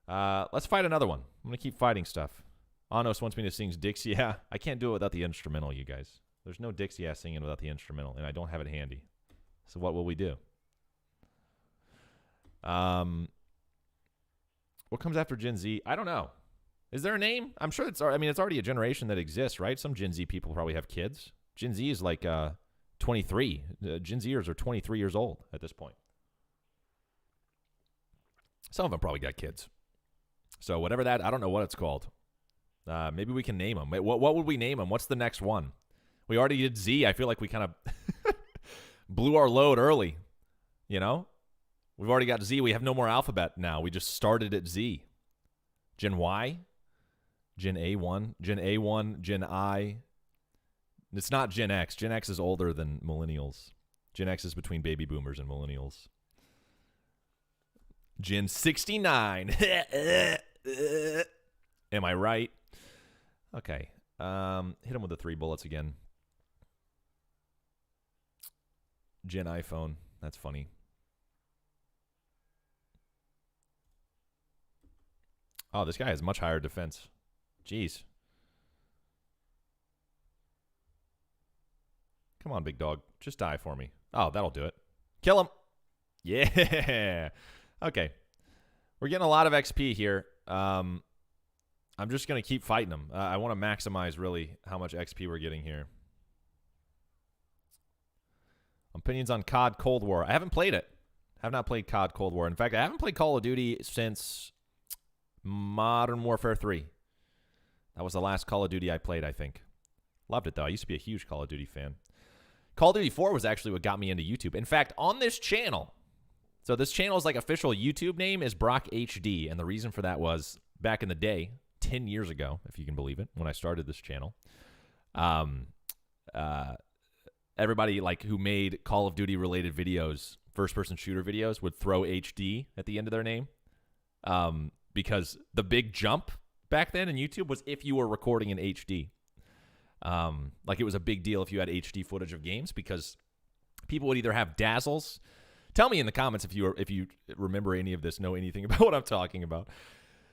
Let's fight another one. I'm going to keep fighting stuff. Anos wants me to sing Dixie. Yeah, I can't do it without the instrumental, you guys. There's no Dixie ass singing without the instrumental, and I don't have it handy. So what will we do? What comes after Gen Z? I don't know. Is there a name? I'm sure it's already a generation that exists, right? Some Gen Z people probably have kids. Gen Z is like 23. Gen Zers are 23 years old at this point. Some of them probably got kids. So whatever that, I don't know what it's called. Maybe we can name them. What would we name them? What's the next one? We already did Z. I feel like we kind of blew our load early. You know? We've already got Z. We have no more alphabet now. We just started at Z. Gen Y? Gen A1? Gen A1? Gen I? It's not Gen X. Gen X is older than millennials. Gen X is between baby boomers and millennials. Gen 69. Am I right? Okay. Hit him with the 3 bullets again. Gen iPhone. That's funny. Oh, this guy has much higher defense. Jeez. Come on, big dog. Just die for me. Oh, that'll do it. Kill him. Yeah. Okay. We're getting a lot of XP here. I'm just going to keep fighting them. I want to maximize, really, how much XP we're getting here. Opinions on COD Cold War. I haven't played it. Have not played COD Cold War. In fact, I haven't played Call of Duty since Modern Warfare 3. That was the last Call of Duty I played, I think. Loved it, though. I used to be a huge Call of Duty fan. Call of Duty 4 was actually what got me into YouTube. In fact, on this channel, so this channel's like official YouTube name is Brock HD, and the reason for that was back in the day, 10 years ago, if you can believe it, when I started this channel, everybody like who made Call of Duty related videos, first-person shooter videos, would throw HD at the end of their name, because the big jump back then in YouTube was if you were recording in HD. Like it was a big deal if you had HD footage of games, because people would either have dazzles. Tell me in the comments if you remember any of this, know anything about what I'm talking about.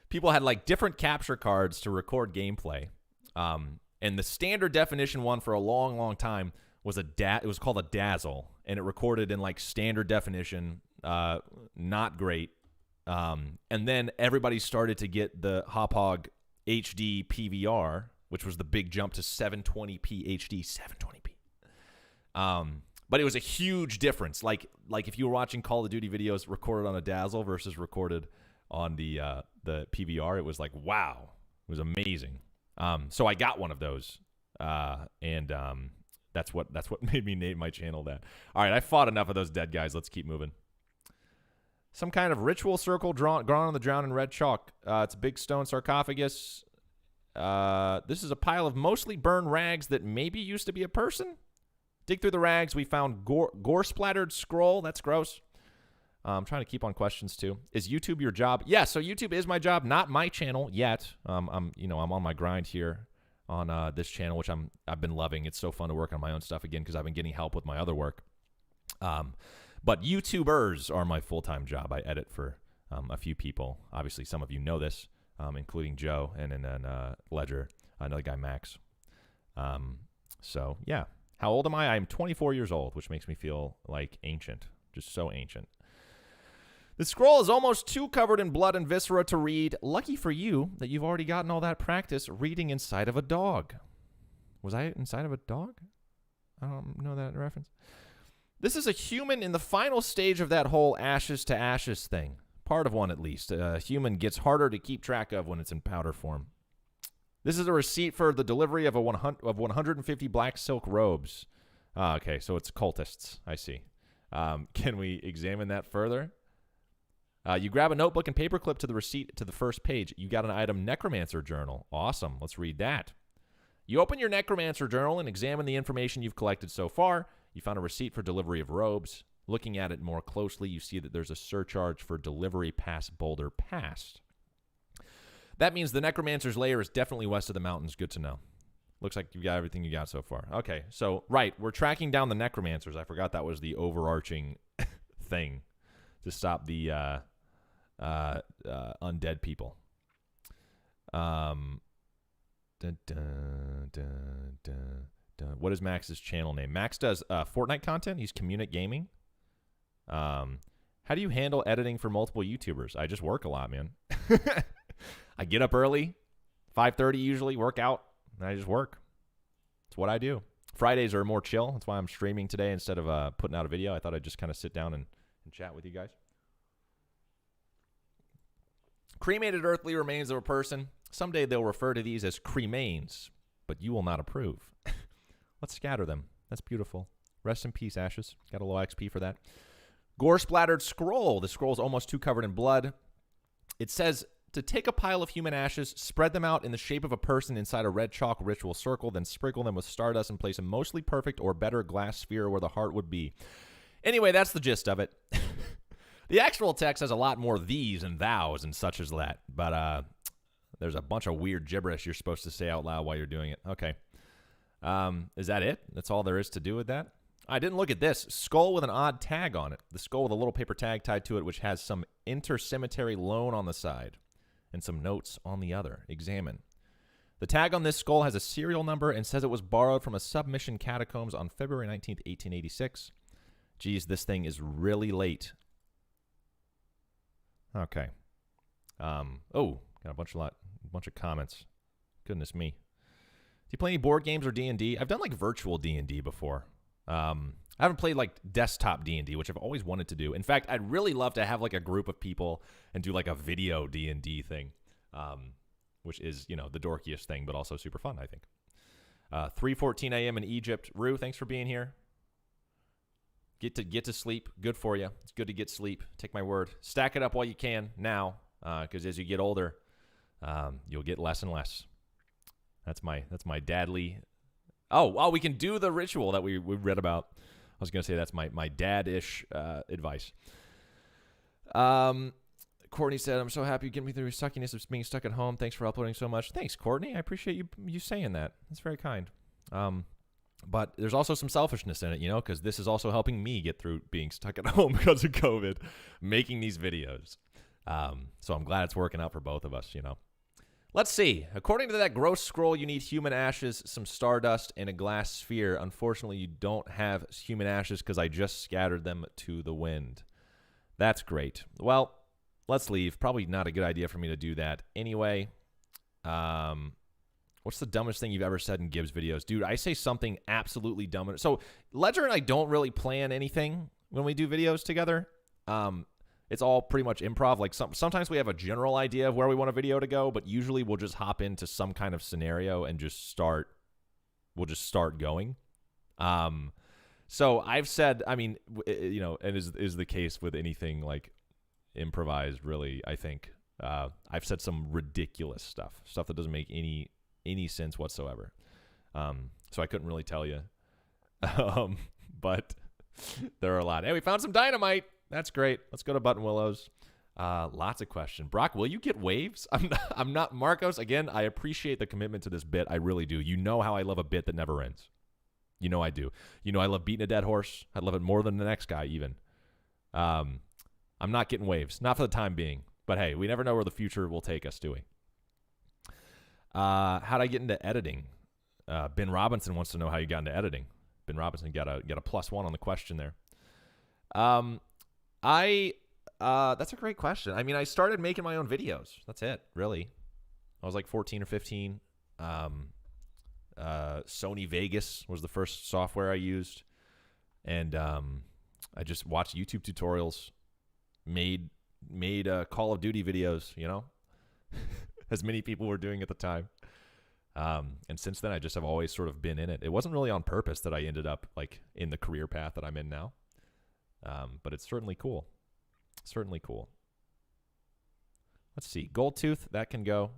People had like different capture cards to record gameplay. And the standard definition one for a long, long time was it was called a dazzle, and it recorded in like standard definition, not great. And then everybody started to get the Hop Hog HD PVR, which was the big jump to 720p HD, 720p. But it was a huge difference. Like if you were watching Call of Duty videos recorded on a dazzle versus recorded on the PVR, it was like, wow. It was amazing. So I got one of those, and that's what made me name my channel that. All right, I fought enough of those dead guys. Let's keep moving. Some kind of ritual circle drawn on the ground in red chalk. It's a big stone sarcophagus. This is a pile of mostly burned rags that maybe used to be a person. Dig through the rags. We found gore-splattered scroll. That's gross. I'm trying to keep on questions too. Is YouTube your job? Yeah, so YouTube is my job, not my channel yet. I'm on my grind here on this channel, which I've been loving. It's so fun to work on my own stuff again because I've been getting help with my other work. But YouTubers are my full-time job. I edit for a few people. Obviously, some of you know this, including Joe and then Ledger, another guy, Max. So, yeah. How old am I? I'm 24 years old, which makes me feel like ancient, just so ancient. The scroll is almost too covered in blood and viscera to read. Lucky for you that you've already gotten all that practice reading inside of a dog. Was I inside of a dog? I don't know that reference. This is a human in the final stage of that whole ashes to ashes thing. Part of one, at least. A human gets harder to keep track of when it's in powder form. This is a receipt for the delivery of 150 black silk robes. Okay, so it's cultists. I see. Can we examine that further? You grab a notebook and paperclip to the receipt to the first page. You got an item Necromancer Journal. Awesome. Let's read that. You open your Necromancer Journal and examine the information you've collected so far. You found a receipt for delivery of robes. Looking at it more closely, you see that there's a surcharge for delivery past Boulder Pass. That means the Necromancer's lair is definitely west of the mountains. Good to know. Looks like you've got everything you got so far. Okay, so, right, we're tracking down the Necromancers. I forgot that was the overarching thing to stop the undead people. Dun, dun, dun, dun, dun. What is Max's channel name? Max does Fortnite content. He's Communic Gaming. How do you handle editing for multiple YouTubers? I just work a lot, man. I get up early, 5:30 usually, work out, and I just work. It's what I do. Fridays are more chill. That's why I'm streaming today instead of putting out a video. I thought I'd just kind of sit down and chat with you guys. Cremated earthly remains of a person. Someday they'll refer to these as cremains, but you will not approve. Let's scatter them. That's beautiful. Rest in peace, Ashes. Got a little XP for that. Gore-splattered scroll. The scroll's almost too covered in blood. It says to take a pile of human ashes, spread them out in the shape of a person inside a red chalk ritual circle, then sprinkle them with stardust and place a mostly perfect or better glass sphere where the heart would be. Anyway, that's the gist of it. The actual text has a lot more these and thous and such as that, but there's a bunch of weird gibberish you're supposed to say out loud while you're doing it. Okay. Is that it? That's all there is to do with that? I didn't look at this. Skull with an odd tag on it. The skull with a little paper tag tied to it, which has some intercemetery loan on the side and some notes on the other. Examine. The tag on this skull has a serial number and says it was borrowed from a submission catacombs on February 19th, 1886. Geez, this thing is really late. Okay. Oh, got a bunch of comments. Goodness me. Do you play any board games or D&D? I've done like virtual D&D before. I haven't played like desktop D&D, which I've always wanted to do. In fact, I'd really love to have like a group of people and do like a video D&D thing, which is, you know, the dorkiest thing, but also super fun, I think. 3:14 a.m. in Egypt. Rue, thanks for being here. Get to sleep. Good for you. It's good to get sleep. Take my word. Stack it up while you can now, because as you get older, you'll get less and less. That's my dadly. Oh, we can do the ritual that we read about. I was gonna say that's my dad-ish advice. Courtney said, "I'm so happy you get me through suckiness of being stuck at home. Thanks for uploading so much." Thanks, Courtney. I appreciate you saying that. That's very kind. But there's also some selfishness in it, you know, because this is also helping me get through being stuck at home because of COVID, making these videos. So I'm glad it's working out for both of us, you know. Let's see. According to that gross scroll, you need human ashes, some stardust, and a glass sphere. Unfortunately, you don't have human ashes because I just scattered them to the wind. That's great. Well, let's leave. Probably not a good idea for me to do that anyway. What's the dumbest thing you've ever said in Gibbs videos? Dude, I say something absolutely dumb. So Ledger and I don't really plan anything when we do videos together. It's all pretty much improv. Like sometimes we have a general idea of where we want a video to go, but usually we'll just hop into some kind of scenario and we'll just start going. So I've said, I mean, and is the case with anything like improvised, really, I think. I've said some ridiculous stuff that doesn't make any sense whatsoever. So I couldn't really tell you. But there are a lot. Hey, we found some dynamite. That's great. Let's go to Button Willows. Lots of questions. Brock, will you get waves? I'm not Marcos. Again, I appreciate the commitment to this bit. I really do. You know how I love a bit that never ends. You know I do. You know I love beating a dead horse. I love it more than the next guy even. I'm not getting waves. Not for the time being. But hey, we never know where the future will take us, do we? How'd I get into editing? Ben Robinson wants to know how you got into editing. Ben Robinson got a +1 on the question there. That's a great question. I mean, I started making my own videos. That's it, really. I was like 14 or 15. Sony Vegas was the first software I used. And I just watched YouTube tutorials, made Call of Duty videos, as many people were doing at the time. And since then, I just have always sort of been in it. It wasn't really on purpose that I ended up like in the career path that I'm in now. But it's certainly cool. Certainly cool. Let's see. Gold Tooth, that can go.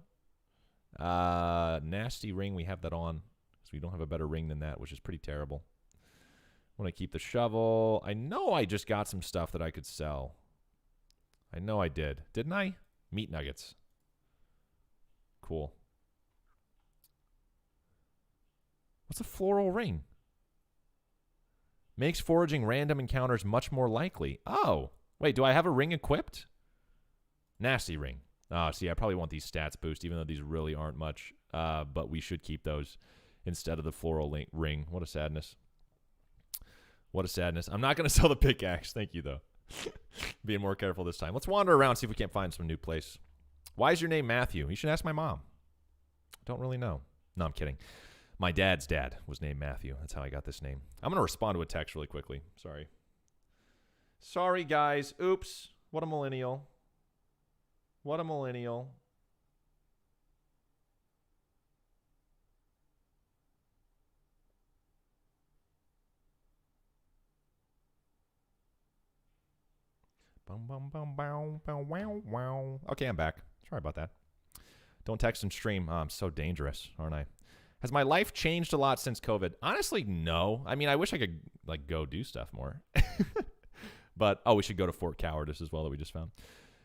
Nasty Ring, we have that on. So we don't have a better ring than that, which is pretty terrible. I want to keep the shovel. I know I just got some stuff that I could sell. I know I did. Didn't I? Meat nuggets. Cool. What's a floral ring? Makes foraging random encounters much more likely. Oh, wait, do I have a ring equipped? Nasty Ring. Oh, see, I probably want these stats boost, even though these really aren't much. But we should keep those instead of the floral ring. What a sadness. What a sadness. I'm not going to sell the pickaxe. Thank you, though. Being more careful this time. Let's wander around, see if we can't find some new place. Why is your name Matthew? You should ask my mom. Don't really know. No, I'm kidding. My dad's dad was named Matthew. That's how I got this name. I'm going to respond to a text really quickly. Sorry. Sorry, guys. Oops. What a millennial. What a millennial. Okay, I'm back. Sorry about that. Don't text and stream. Oh, I'm so dangerous, aren't I? Has my life changed a lot since COVID? Honestly, no. I mean, I wish I could like go do stuff more. But, we should go to Fort Cowardice as well that we just found.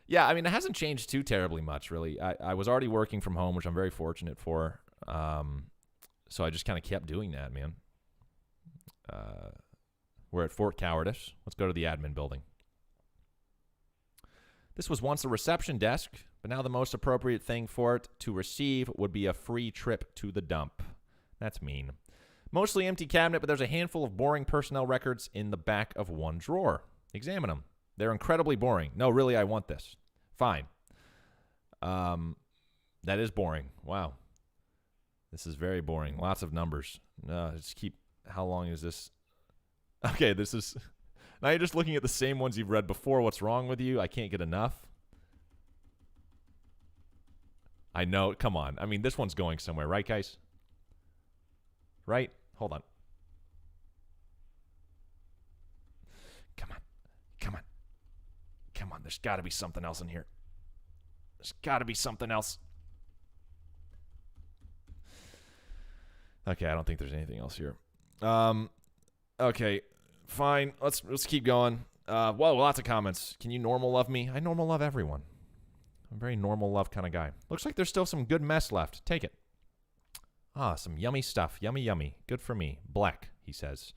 Yeah, I mean, it hasn't changed too terribly much, really. I was already working from home, which I'm very fortunate for. So I just kind of kept doing that, man. We're at Fort Cowardice. Let's go to the admin building. This was once a reception desk, but now the most appropriate thing for it to receive would be a free trip to the dump. That's mean. Mostly empty cabinet, but there's a handful of boring personnel records in the back of one drawer. Examine them. They're incredibly boring. No, really, I want this. Fine. That is boring. Wow. This is very boring. Lots of numbers. Just keep... How long is this? Okay, this is... Now you're just looking at the same ones you've read before. What's wrong with you? I can't get enough. I know. Come on. I mean, this one's going somewhere, right, guys? Right? Hold on. Come on. Come on. Come on. There's got to be something else in here. There's got to be something else. Okay, I don't think there's anything else here. Okay. Fine. Let's keep going. Whoa, lots of comments. Can you normal love me? I normal love everyone. I'm a very normal love kind of guy. Looks like there's still some good mess left. Take it. Some yummy stuff. Yummy, yummy. Good for me. Black, he says.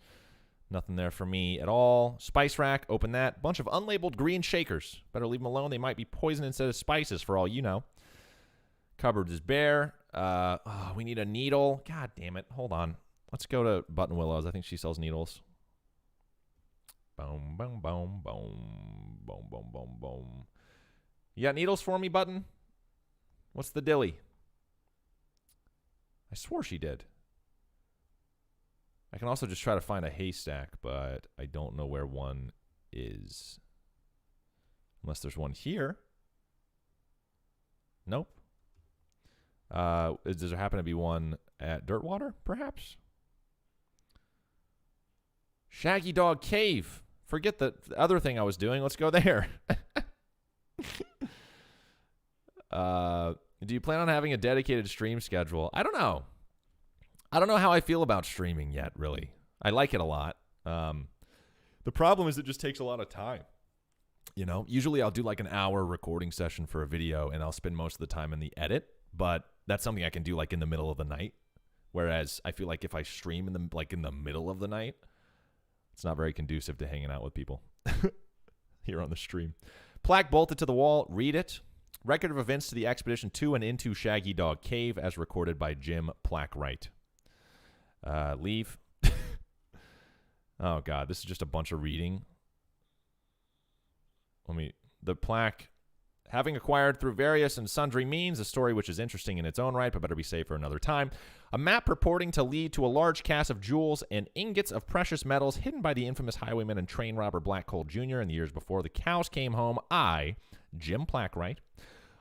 Nothing there for me at all. Spice rack. Open that. Bunch of unlabeled green shakers. Better leave them alone. They might be poison instead of spices for all you know. Cupboard is bare. We need a needle. God damn it. Hold on. Let's go to Button Willows. I think she sells needles. Boom, boom, boom, boom, boom, boom, boom, boom. You got needles for me, Button? What's the dilly? I swore she did. I can also just try to find a haystack, but I don't know where one is. Unless there's one here. Nope. Does there happen to be one at Dirtwater, perhaps? Shaggy Dog Cave. Forget the other thing I was doing. Let's go there. Do you plan on having a dedicated stream schedule? I don't know. I don't know how I feel about streaming yet, really. I like it a lot. The problem is it just takes a lot of time. You know, usually I'll do like an hour recording session for a video and I'll spend most of the time in the edit, but that's something I can do like in the middle of the night. Whereas I feel like if I stream in the middle of the night, it's not very conducive to hanging out with people here on the stream. Plaque bolted to the wall. Read it. Record of events to the expedition to and into Shaggy Dog Cave as recorded by Jim Plackwright. Leave. Oh, God. This is just a bunch of reading. The plaque, having acquired through various and sundry means, a story which is interesting in its own right, but better be saved for another time. A map purporting to lead to a large cache of jewels and ingots of precious metals hidden by the infamous highwayman and train robber Black Coal Jr. in the years before the cows came home. I, Jim Plackwright,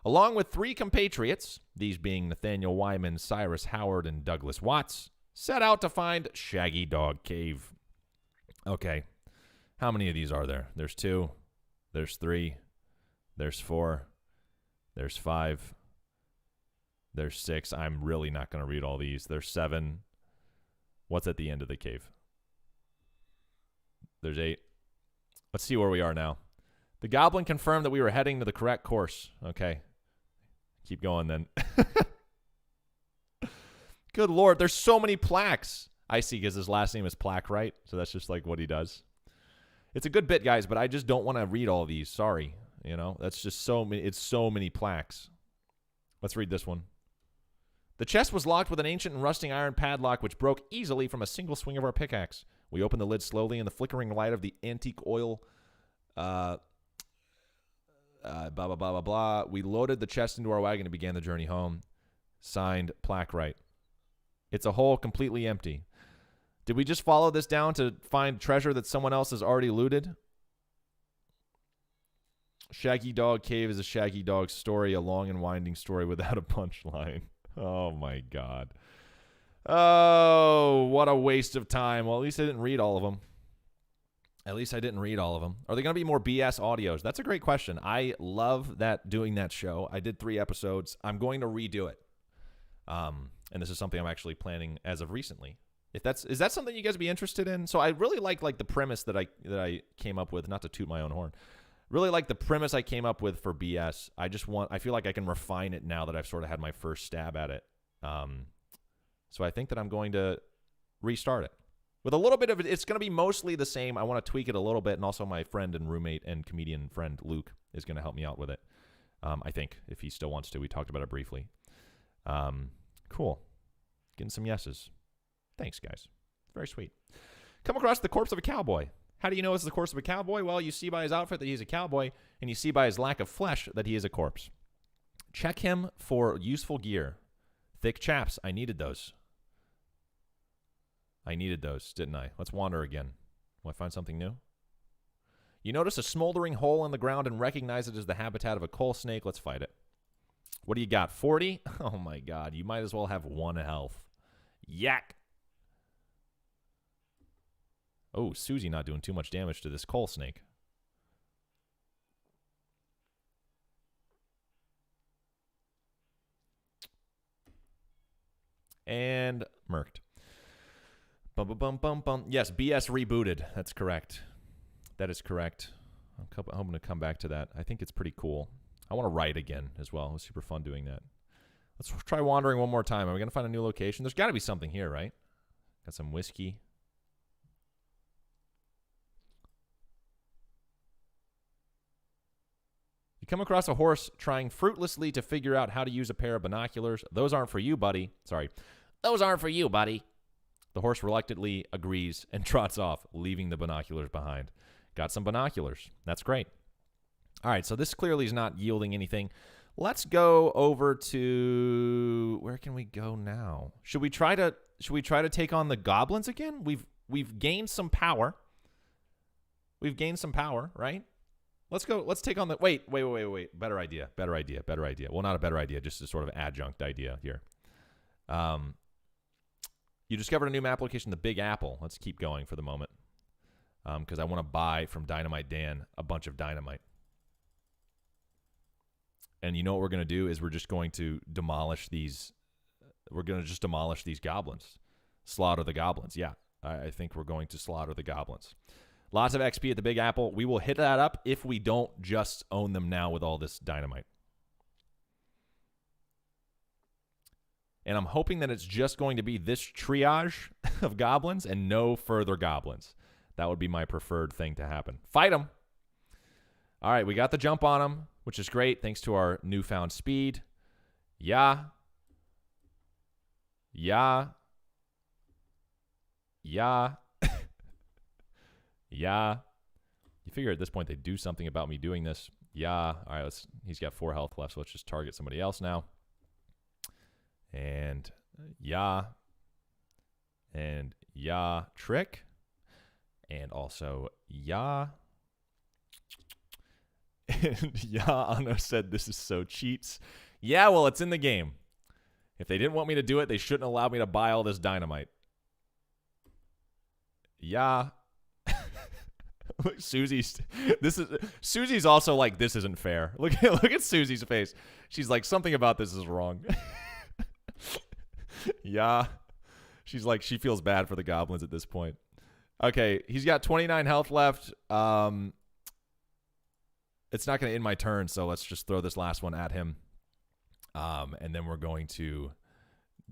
along with 3 compatriots, these being Nathaniel Wyman, Cyrus Howard, and Douglas Watts, set out to find Shaggy Dog Cave. Okay, how many of these are there? There's 2. There's 3. There's 4. There's 5. There's 6. I'm really not going to read all these. There's 7. What's at the end of the cave? There's 8. Let's see where we are now. The goblin confirmed that we were heading to the correct course. Okay. Keep going then. Good Lord, there's so many plaques. I see, because his last name is Plackwright, so that's just like what he does. It's a good bit, guys, but I just don't want to read all these. Sorry. You know, that's just so many. It's so many plaques. Let's read this one. The chest was locked with an ancient and rusting iron padlock, which broke easily from a single swing of our pickaxe. We opened the lid slowly in the flickering light of the antique oil. Blah, blah, blah, blah, blah. We loaded the chest into our wagon and began the journey home. Signed, Plackwright. It's a hole completely empty. Did we just follow this down to find treasure that someone else has already looted? Shaggy Dog Cave is a Shaggy Dog story, a long and winding story without a punchline. Oh, my God. Oh, what a waste of time. Well, at least I didn't read all of them. Are they going to be more BS audios? That's a great question. I love doing that show. I did 3 episodes. I'm going to redo it. And this is something I'm actually planning as of recently. Is that something you guys would be interested in? So I really like the premise that I came up with, not to toot my own horn. Really like the premise I came up with for BS. I feel like I can refine it now that I've sort of had my first stab at it. So I think that I'm going to restart it with a little bit of it. It's going to be mostly the same. I want to tweak it a little bit. And also my friend and roommate and comedian friend, Luke, is going to help me out with it. I think if he still wants to. We talked about it briefly. Cool. Getting some yeses. Thanks, guys. Very sweet. Come across the corpse of a cowboy. How do you know it's the corpse of a cowboy? Well, you see by his outfit that he's a cowboy, and you see by his lack of flesh that he is a corpse. Check him for useful gear. Thick chaps. I needed those. Didn't I? Let's wander again. Will I find something new? You notice a smoldering hole in the ground and recognize it as the habitat of a coal snake. Let's fight it. What do you got? 40? Oh, my God. You might as well have 1 health. Yak. Oh, Susie not doing too much damage to this coal snake. And murked. Bum, bum, bum, bum, bum. Yes, BS rebooted. That's correct. That is correct. I'm hoping to come back to that. I think it's pretty cool. I want to write again as well. It was super fun doing that. Let's try wandering one more time. Are we going to find a new location? There's got to be something here, right? Got some whiskey. You come across a horse trying fruitlessly to figure out how to use a pair of binoculars. Those aren't for you, buddy. Sorry. Those aren't for you, buddy. The horse reluctantly agrees and trots off, leaving the binoculars behind. Got some binoculars. That's great. All right, so this clearly is not yielding anything. Let's go over to where can we go now? Should we try to take on the goblins again? We've gained some power. Right? Let's go. Let's take on the... Wait. Better idea. Well, not a better idea, just a sort of adjunct idea here. You discovered a new map location, the Big Apple. Let's keep going for the moment. Because I want to buy from Dynamite Dan a bunch of dynamite. And you know what we're going to do is we're just going to demolish these... We're going to just demolish these goblins. Slaughter the goblins. Yeah, I think we're going to slaughter the goblins. Lots of XP at the Big Apple. We will hit that up if we don't just own them now with all this dynamite. And I'm hoping that it's just going to be this triage of goblins and no further goblins. That would be my preferred thing to happen. Fight them. All right, we got the jump on them, which is great thanks to our newfound speed. Yeah. Yeah. Yeah. You figure at this point they'd do something about me doing this. Yeah. All right, he's got 4 health left, so let's just target somebody else now. And yeah. And yeah. Trick. And also yeah. And yeah, Anno said this is so cheats. Yeah, well, it's in the game. If they didn't want me to do it, they shouldn't allow me to buy all this dynamite. Yeah. Look, Susie's also like, this isn't fair. Look at Susie's face. She's like, something about this is wrong. Yeah. She's like, she feels bad for the goblins at this point. Okay, he's got 29 health left. It's not going to end my turn, so let's just throw this last one at him. And then we're going to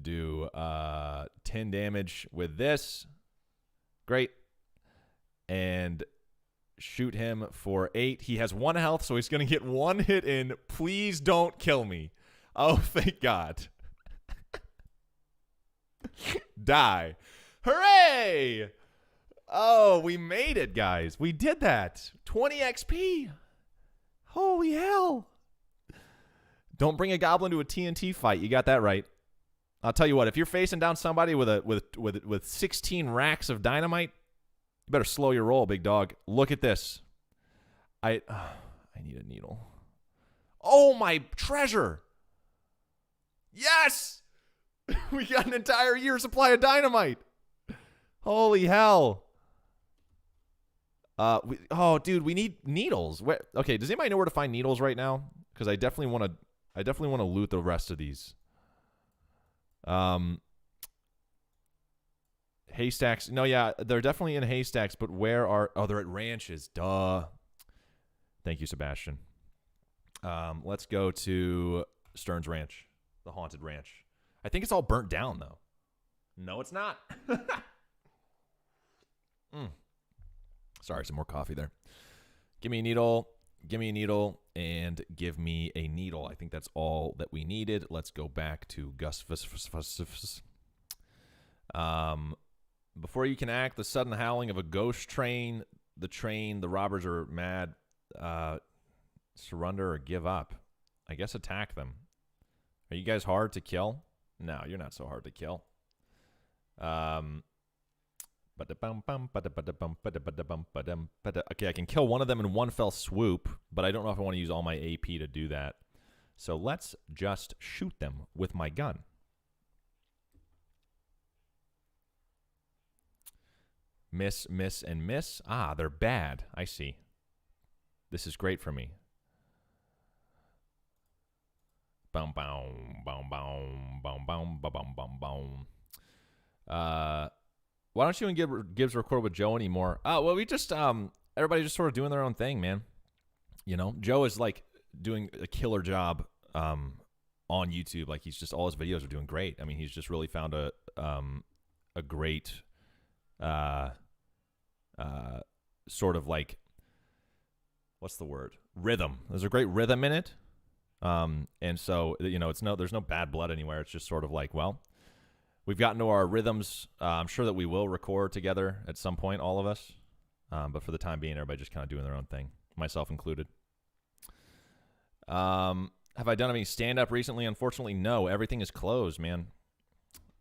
do 10 damage with this. Great. And shoot him for 8. He has 1 health, so he's going to get 1 hit in. Please don't kill me. Oh, thank God. Die. Hooray! Oh, we made it, guys. We did that. 20 XP. Holy hell. Don't bring a goblin to a TNT fight. You got that right. I'll tell you what, if you're facing down somebody with 16 racks of dynamite, you better slow your roll, big dog. Look at this. I need a needle. Oh, my treasure. Yes! We got an entire year's supply of dynamite. Holy hell. Dude, we need needles. Okay, does anybody know where to find needles right now? Because I definitely want to loot the rest of these. Haystacks. No, yeah, they're definitely in haystacks, but where are... Oh, they're at ranches. Duh. Thank you, Sebastian. Let's go to Stern's Ranch, the haunted ranch. I think it's all burnt down, though. No, it's not. Sorry, some more coffee there. Give me a needle. Give me a needle. And give me a needle. I think that's all that we needed. Let's go back to Gus. Before you can act, the sudden howling of a ghost train. The robbers are mad. Surrender or give up. I guess attack them. Are you guys hard to kill? No, you're not so hard to kill. Okay, I can kill one of them in one fell swoop, but I don't know if I want to use all my AP to do that. So let's just shoot them with my gun. Miss, miss, and miss. Ah, they're bad. I see. This is great for me. Boom, boom, boom, boom, boom, boom, boom, boom, boom. Why don't you and Gibbs record with Joe anymore? Well, we just everybody just sort of doing their own thing, man. You know, Joe is like doing a killer job on YouTube. Like he's just all his videos are doing great. I mean, he's just really found a great sort of like, what's the word? Rhythm. There's a great rhythm in it. And so, you know, there's no bad blood anywhere. It's just sort of like, well, we've gotten to our rhythms. I'm sure that we will record together at some point, all of us. But for the time being, everybody just kind of doing their own thing, myself included. Have I done any stand-up recently? Unfortunately, no. Everything is closed, man.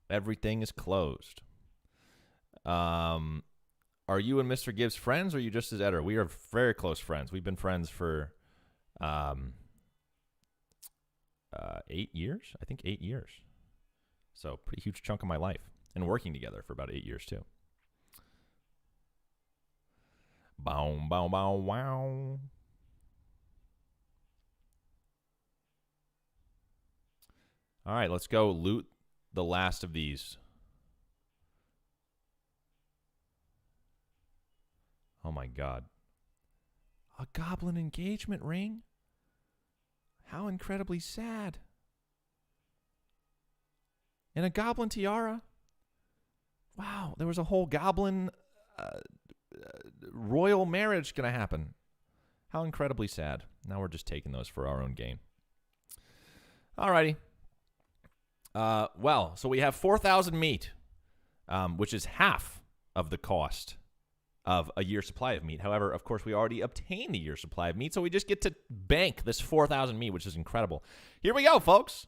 Everything is closed. Are are you and Mr. Gibbs friends, or are you just his editor? We are very close friends. We've been friends for 8 years. I think 8 years. So pretty huge chunk of my life. And working together for about 8 years, too. Bow, bow, bow, wow. All right, let's go loot the last of these. Oh, my God. A goblin engagement ring? How incredibly sad. And a goblin tiara? Wow, there was a whole goblin royal marriage going to happen. How incredibly sad. Now we're just taking those for our own gain. Alrighty. Well, so we have 4,000 meat, which is half of the cost of a year's supply of meat. However, of course, we already obtained the year's supply of meat, so we just get to bank this 4,000 meat, which is incredible. Here we go, folks.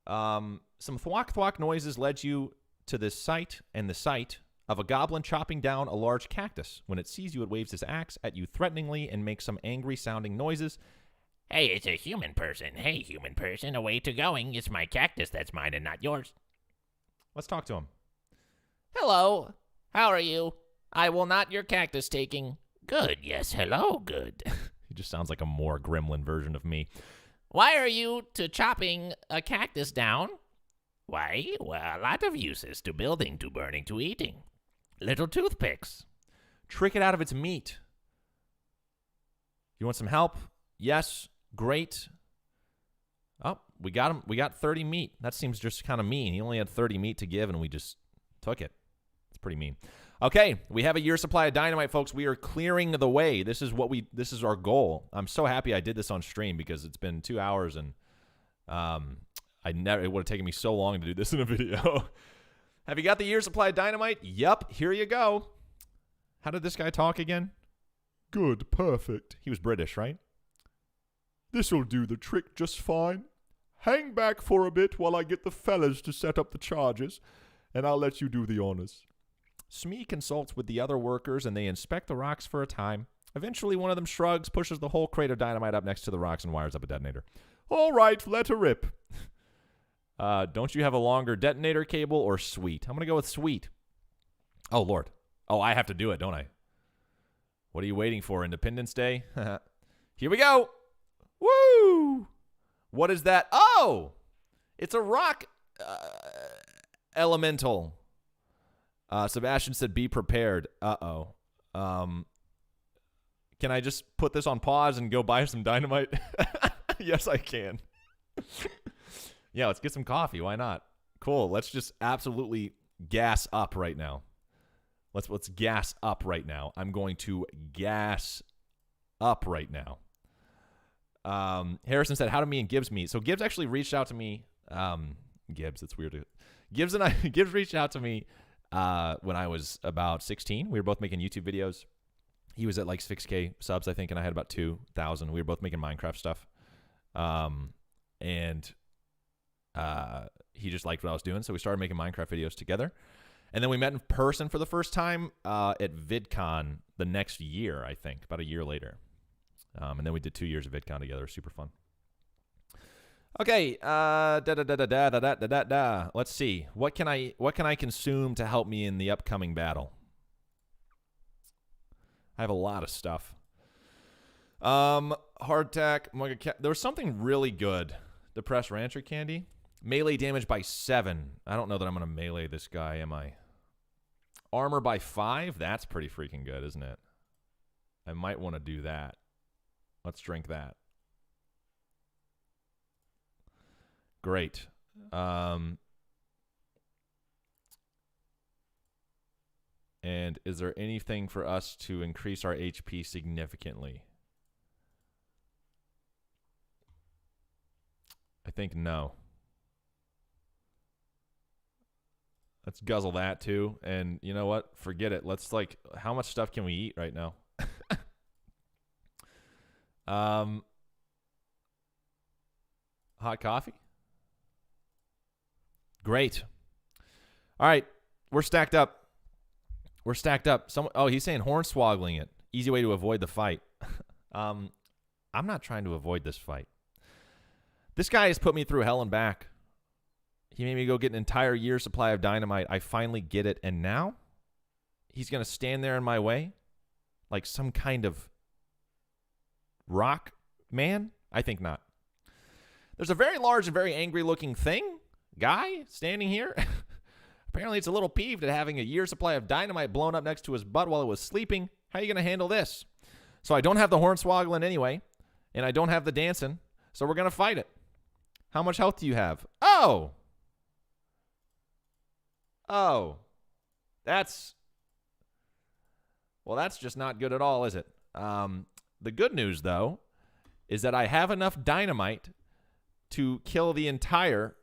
Some thwack-thwack noises led you to this site, and the sight of a goblin chopping down a large cactus. When it sees you, it waves his axe at you threateningly and makes some angry-sounding noises. Hey, it's a human person. Hey, human person, away to going. It's my cactus that's mine and not yours. Let's talk to him. Hello. How are you? I will not your cactus taking. Good. Yes, hello. Good. He just sounds like a more gremlin version of me. Why are you to chopping a cactus down? Why? Well, a lot of uses, to building, to burning, to eating. Little toothpicks. Trick it out of its meat. You want some help? Yes. Great. Oh, we got him. We got 30 meat. That seems just kind of mean. He only had 30 meat to give, and we just took it. It's pretty mean. Okay, we have a year's supply of dynamite, folks. We are clearing the way. This is this is our goal. I'm so happy I did this on stream because it's been 2 hours, and it would have taken me so long to do this in a video. Have you got the year's supply of dynamite? Yup, here you go. How did this guy talk again? Good, perfect. He was British, right? This'll do the trick just fine. Hang back for a bit while I get the fellas to set up the charges, and I'll let you do the honors. Smee consults with the other workers, and they inspect the rocks for a time. Eventually, one of them shrugs, pushes the whole crate of dynamite up next to the rocks, and wires up a detonator. All right, let her rip. Don't you have a longer detonator cable or sweet? I'm going to go with sweet. Oh, Lord. Oh, I have to do it, don't I? What are you waiting for, Independence Day? Here we go. Woo! What is that? Oh! It's a rock elemental. Sebastian said, be prepared. Uh-oh. Can I just put this on pause and go buy some dynamite? Yes, I can. Yeah, let's get some coffee. Why not? Cool. Let's just absolutely gas up right now. Let's gas up right now. I'm going to gas up right now. Harrison said, how do me and Gibbs meet? So Gibbs actually reached out to me. Gibbs, it's weird. Gibbs reached out to me when I was about 16. We were both making YouTube videos. He was at like 6K subs, I think, and I had about 2,000. We were both making Minecraft stuff. And he just liked what I was doing, so we started making Minecraft videos together. And then we met in person for the first time at VidCon the next year, I think, about a year later. And then we did 2 years of VidCon together. Super fun. Okay, let's see. What can I consume to help me in the upcoming battle? I have a lot of stuff. Hardtack. There was something really good. Depressed Rancher Candy. Melee damage by 7. I don't know that I'm going to melee this guy, am I? Armor by 5? That's pretty freaking good, isn't it? I might want to do that. Let's drink that. Great. And is there anything for us to increase our HP significantly? I think no. Let's guzzle that too. And you know what? Forget it. Let's how much stuff can we eat right now? Hot coffee? Great. All right. We're stacked up. We're stacked up. Oh, he's saying hornswoggling it. Easy way to avoid the fight. I'm not trying to avoid this fight. This guy has put me through hell and back. He made me go get an entire year's supply of dynamite. I finally get it, and now he's going to stand there in my way like some kind of rock man? I think not. There's a very large and very angry-looking guy standing here. Apparently, it's a little peeved at having a year's supply of dynamite blown up next to his butt while it was sleeping. How are you going to handle this? So I don't have the hornswoggling anyway, and I don't have the dancing, so we're going to fight it. How much health do you have? Oh! That's just not good at all, is it? The good news, though, is that I have enough dynamite to kill the entire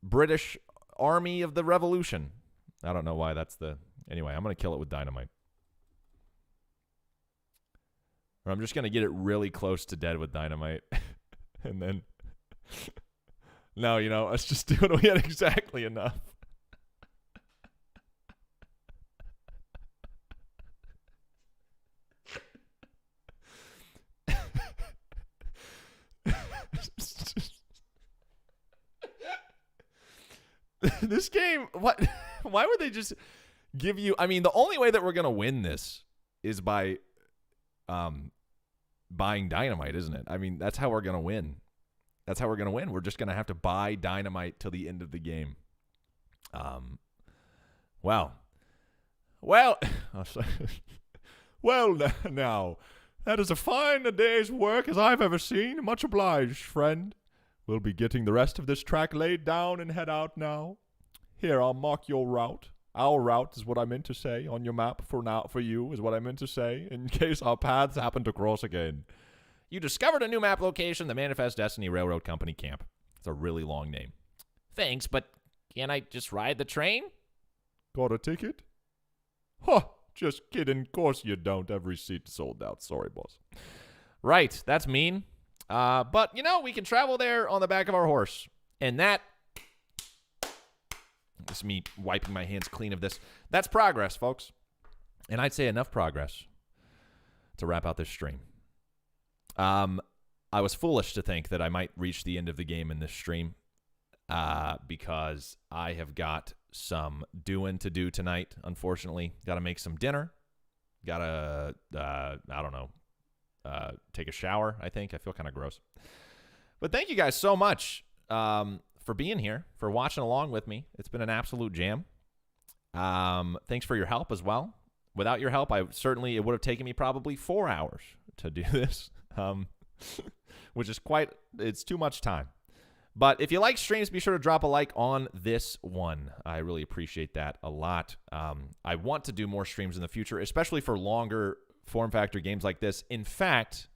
British Army of the Revolution. I don't know why that's the... Anyway, I'm going to kill it with dynamite. Or I'm just going to get it really close to dead with dynamite. And then... No, let's just do it. We had exactly enough. This game, what? Why would they just give you? I mean, the only way that we're gonna win this is by buying dynamite, isn't it? I mean, that's how we're gonna win. We're just gonna have to buy dynamite till the end of the game. Well, oh, well, now that is as fine a day's work as I've ever seen. Much obliged, friend. We'll be getting the rest of this track laid down and head out now. Here, I'll mark your route. Our route is what I meant to say on your map for you is what I meant to say in case our paths happen to cross again. You discovered a new map location, the Manifest Destiny Railroad Company Camp. It's a really long name. Thanks, but can't I just ride the train? Got a ticket? Huh, just kidding. Of course you don't. Every seat sold out. Sorry, boss. Right, that's mean. But, we can travel there on the back of our horse. And that, this is me wiping my hands clean of this. That's progress, folks. And I'd say enough progress to wrap out this stream. I was foolish to think that I might reach the end of the game in this stream because I have got some doing to do tonight, unfortunately. Got to make some dinner. Got to, I don't know, take a shower, I think. I feel kind of gross. But thank you guys so much for being here, for watching along with me. It's been an absolute jam. Thanks for your help as well. Without your help, it would have taken me probably 4 hours to do this, which is it's too much time. But if you like streams, be sure to drop a like on this one. I really appreciate that a lot. I want to do more streams in the future, especially for longer form factor games like this. In fact,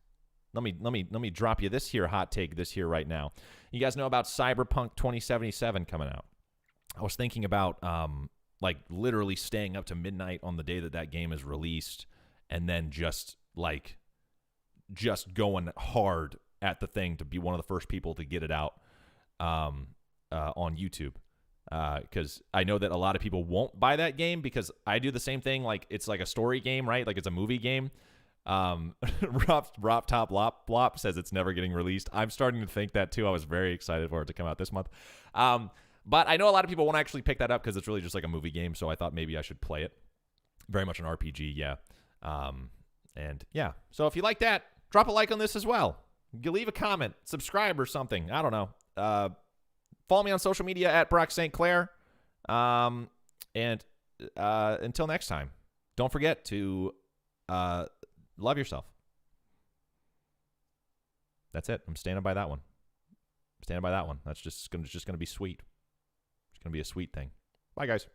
let me drop you this here hot take right now. You guys know about Cyberpunk 2077 coming out. I was thinking about literally staying up to midnight on the day that game is released, and then just going hard at the thing to be one of the first people to get it out on YouTube. Because I know that a lot of people won't buy that game because I do the same thing. It's like a story game, right? Like it's a movie game. Rop Top Blop says it's never getting released. I'm starting to think that too. I was very excited for it to come out this month. But I know a lot of people won't actually pick that up because it's really just like a movie game. So I thought maybe I should play it. Very much an RPG, yeah. And yeah. So if you like that, drop a like on this as well. You leave a comment, subscribe or something. I don't know. Follow me on social media at Brock St. Clair. And until next time, don't forget to love yourself. That's it. I'm standing by that one. That's just gonna be sweet. It's gonna be a sweet thing. Bye, guys.